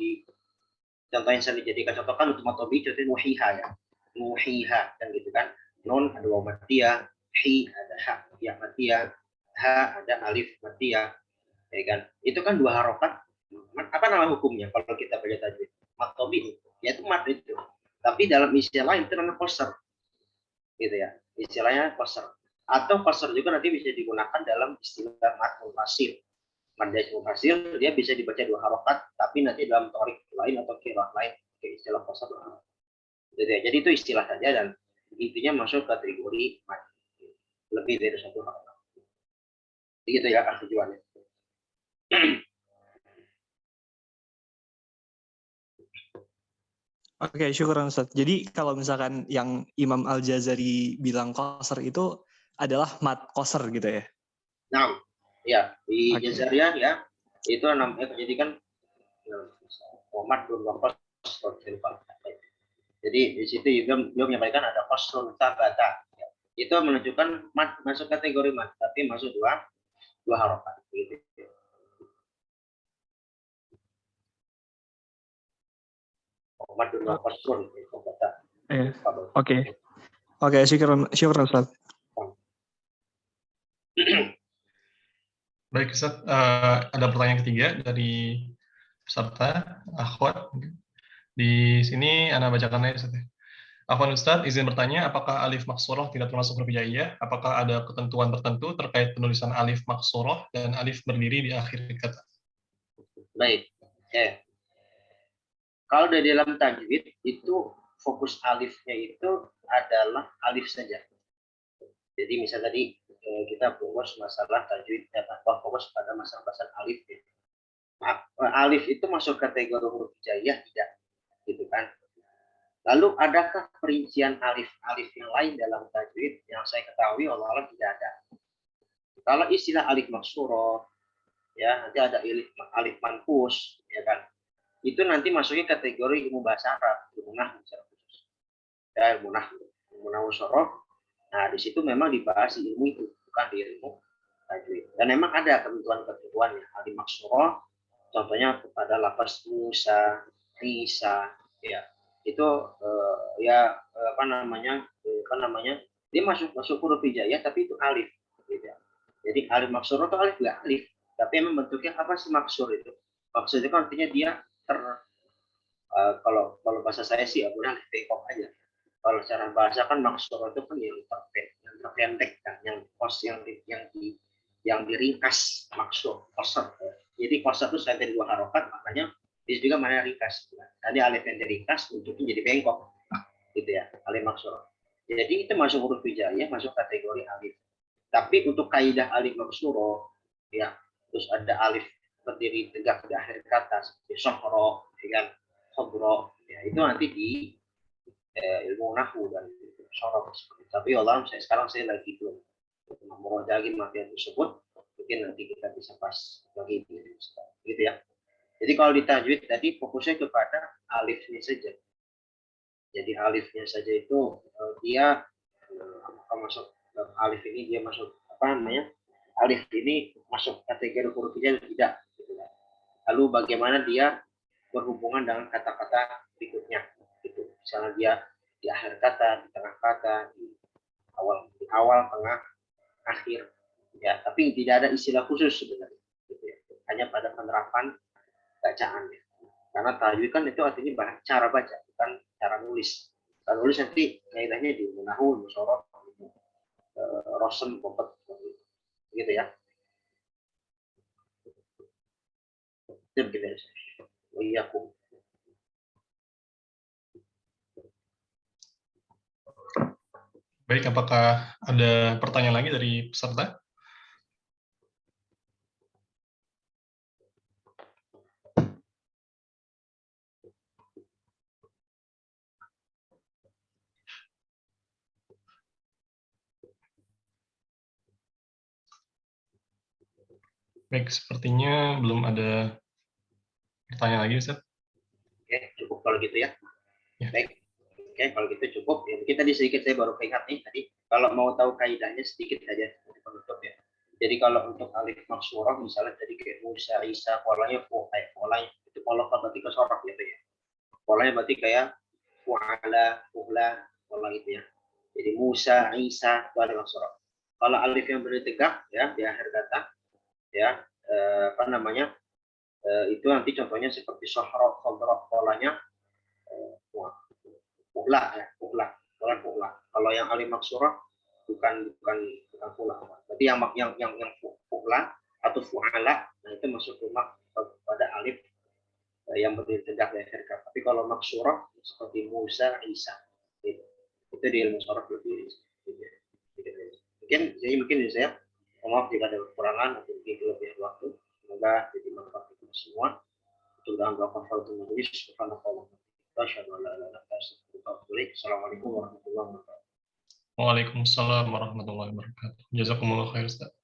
yang saya dijadikan contoh kan untuk matobi, contohnya muhiha ya, muhiha kan gitu kan, non ada waw matiyah, hi ada ha ya matiyah, ha ada alif matiyah, ya kan, itu kan 2 harokat. Apa nama hukumnya kalau kita baca tajwid? Matobi, yaitu mad itu, tapi dalam istilah lain itu namanya qasr, gitu ya, istilahnya qasr. Atau qasr juga nanti bisa digunakan dalam istilah mad munfasil. Mad munfasil dia bisa dibaca 2 harokat, tapi nanti dalam torik lain atau qiraah lain kayak istilah qasr. Jadi itu istilah saja dan intinya masuk kategori mad lebih dari 1 harokat. Begitu ya tujuannya. Oke, syukur Ustaz. Jadi kalau misalkan yang Imam Al-Jazari bilang qasr itu adalah mad qasr gitu ya? Nah, ya di Oke. Jazariyah ya itu namanya, jadi kan Muhammad bin Qasr. Jadi di situ juga beliau menyampaikan ada qasrun sabata. Itu menunjukkan mad masuk kategori mad, tapi masuk 2 harokat gitu. Muhammad bin Qasr itu kata. Iya. Oke, syukur Ustaz. Baik Ustaz, ada pertanyaan ketiga dari peserta akhwat. Di sini Anda bacakan aja Ustaz. Afwan Ustaz, izin bertanya, apakah alif maksurah tidak termasuk huruf hijaiyah? Apakah ada ketentuan tertentu terkait penulisan alif maksurah dan alif berdiri di akhir kata? Baik. Kalau dari dalam tajwid itu fokus alifnya itu adalah alif saja. Jadi misal tadi kita fokus masalah tajwid atau fokus pada masalah alif. Nah, alif itu masuk kategori huruf hijaiyah tidak, gitu kan? Lalu adakah perincian alif-alif yang lain dalam tajwid? Yang saya ketahui Allah tidak ada. Kalau istilah alif maksurah, ya nanti ada alif manqus, ya kan? Itu nanti masuknya kategori ilmu bahasa Arab, ilmu nahwu secara khusus. Ya, ilmu nahwu sorof. Nah, di situ memang dibahas ilmu itu, bukan di ilmu tajwid. Dan memang ada ketentuan-ketentuannya. Alif maksurah, contohnya kepada lafaz Musa, Isa, ya itu apa namanya dia masuk huruf hijaiyah tapi itu alif, gitu. Jadi alif maksur itu alif nggak alif, tapi memang bentuknya apa sih maksur itu? Maksud itu kan artinya dia kalau bahasa saya sih ya udah bengkok aja. Kalau secara bahasa kan maksur itu kan yang terpendek kan, yang diringkas maksur qasr. Jadi qasr itu saya dari 2 harokat, makanya bisa juga mana ringkas. Tadi alif yang diringkas bentuknya jadi bengkok, gitu ya, alif maksur. Jadi itu masuk huruf hijaiyah, masuk kategori alif. Tapi untuk kaidah alif maksur, ya, terus ada alif berdiri tegak di akhir kata seperti sohro, dengan khobro, ya itu nanti di ilmu nahwu dan sorof. Tapi Allah sekarang saya lagi belum memurodagi materi tersebut, mungkin nanti kita bisa pas lagi gitu ya. Jadi kalau di tajwid tadi fokusnya kepada alifnya saja. Jadi alifnya saja itu dia masuk alif ini dia masuk apa namanya? Alif ini masuk kategori huruf hijaiyah tidak. Gitu. Lalu bagaimana dia berhubungan dengan kata-kata berikutnya? Gitu. Misalnya dia di akhir kata, di tengah kata, di awal, tengah, akhir. Ya, tapi tidak ada istilah khusus sebenarnya. Gitu ya. Hanya pada penerapan bacaannya. Karena tajwid kan itu artinya cara baca, bukan cara nulis. Cara nulis nanti kaidahnya di nahwu, musyarah, rosem, kompet, gitu ya. Itu begitu. Wiyyakum. Baik, apakah ada pertanyaan lagi dari peserta? Baik, sepertinya belum ada pertanyaan lagi, Ustaz. Oke, cukup kalau gitu ya. Ya. Baik. Oke, kalau gitu cukup. Ya, mungkin tadi sedikit saya baru ingat nih tadi. Kalau mau tahu kaidahnya sedikit saja penutup ya. Jadi kalau untuk alif maksurah misalnya tadi kayak Musa, Isa, polanya polanya itu pola berarti kesorok gitu ya. Polanya berarti kayak fu'ala, fu'la, pola gitu ya. Jadi Musa, Isa itu alif maksurah. Kalau alif yang berdiri tegak ya di akhir kata ya apa namanya? Itu nanti contohnya seperti sohrok, khodrok, polanya fu'la ya, fu'la. Kalau yang alif maksurah bukan fu'la. Berarti yang fu'la atau fu'ala, nah itu masuk rumah pada alif yang berdiri tegak di akhir kata. Tapi kalau maksurah seperti Musa, Isa, itu di ilmu sorof lebih. Mungkin saya maaf jika ada kekurangan atau mungkin kelebihan waktu. Semoga jadi manfaat kita semua. Mudah-mudahan doa kafaratul majelis. Subhanallah. Assalamualaikum warahmatullahi wabarakatuh. Waalaikumsalam warahmatullahi wabarakatuh. Jazakumullah khair, Ustaz.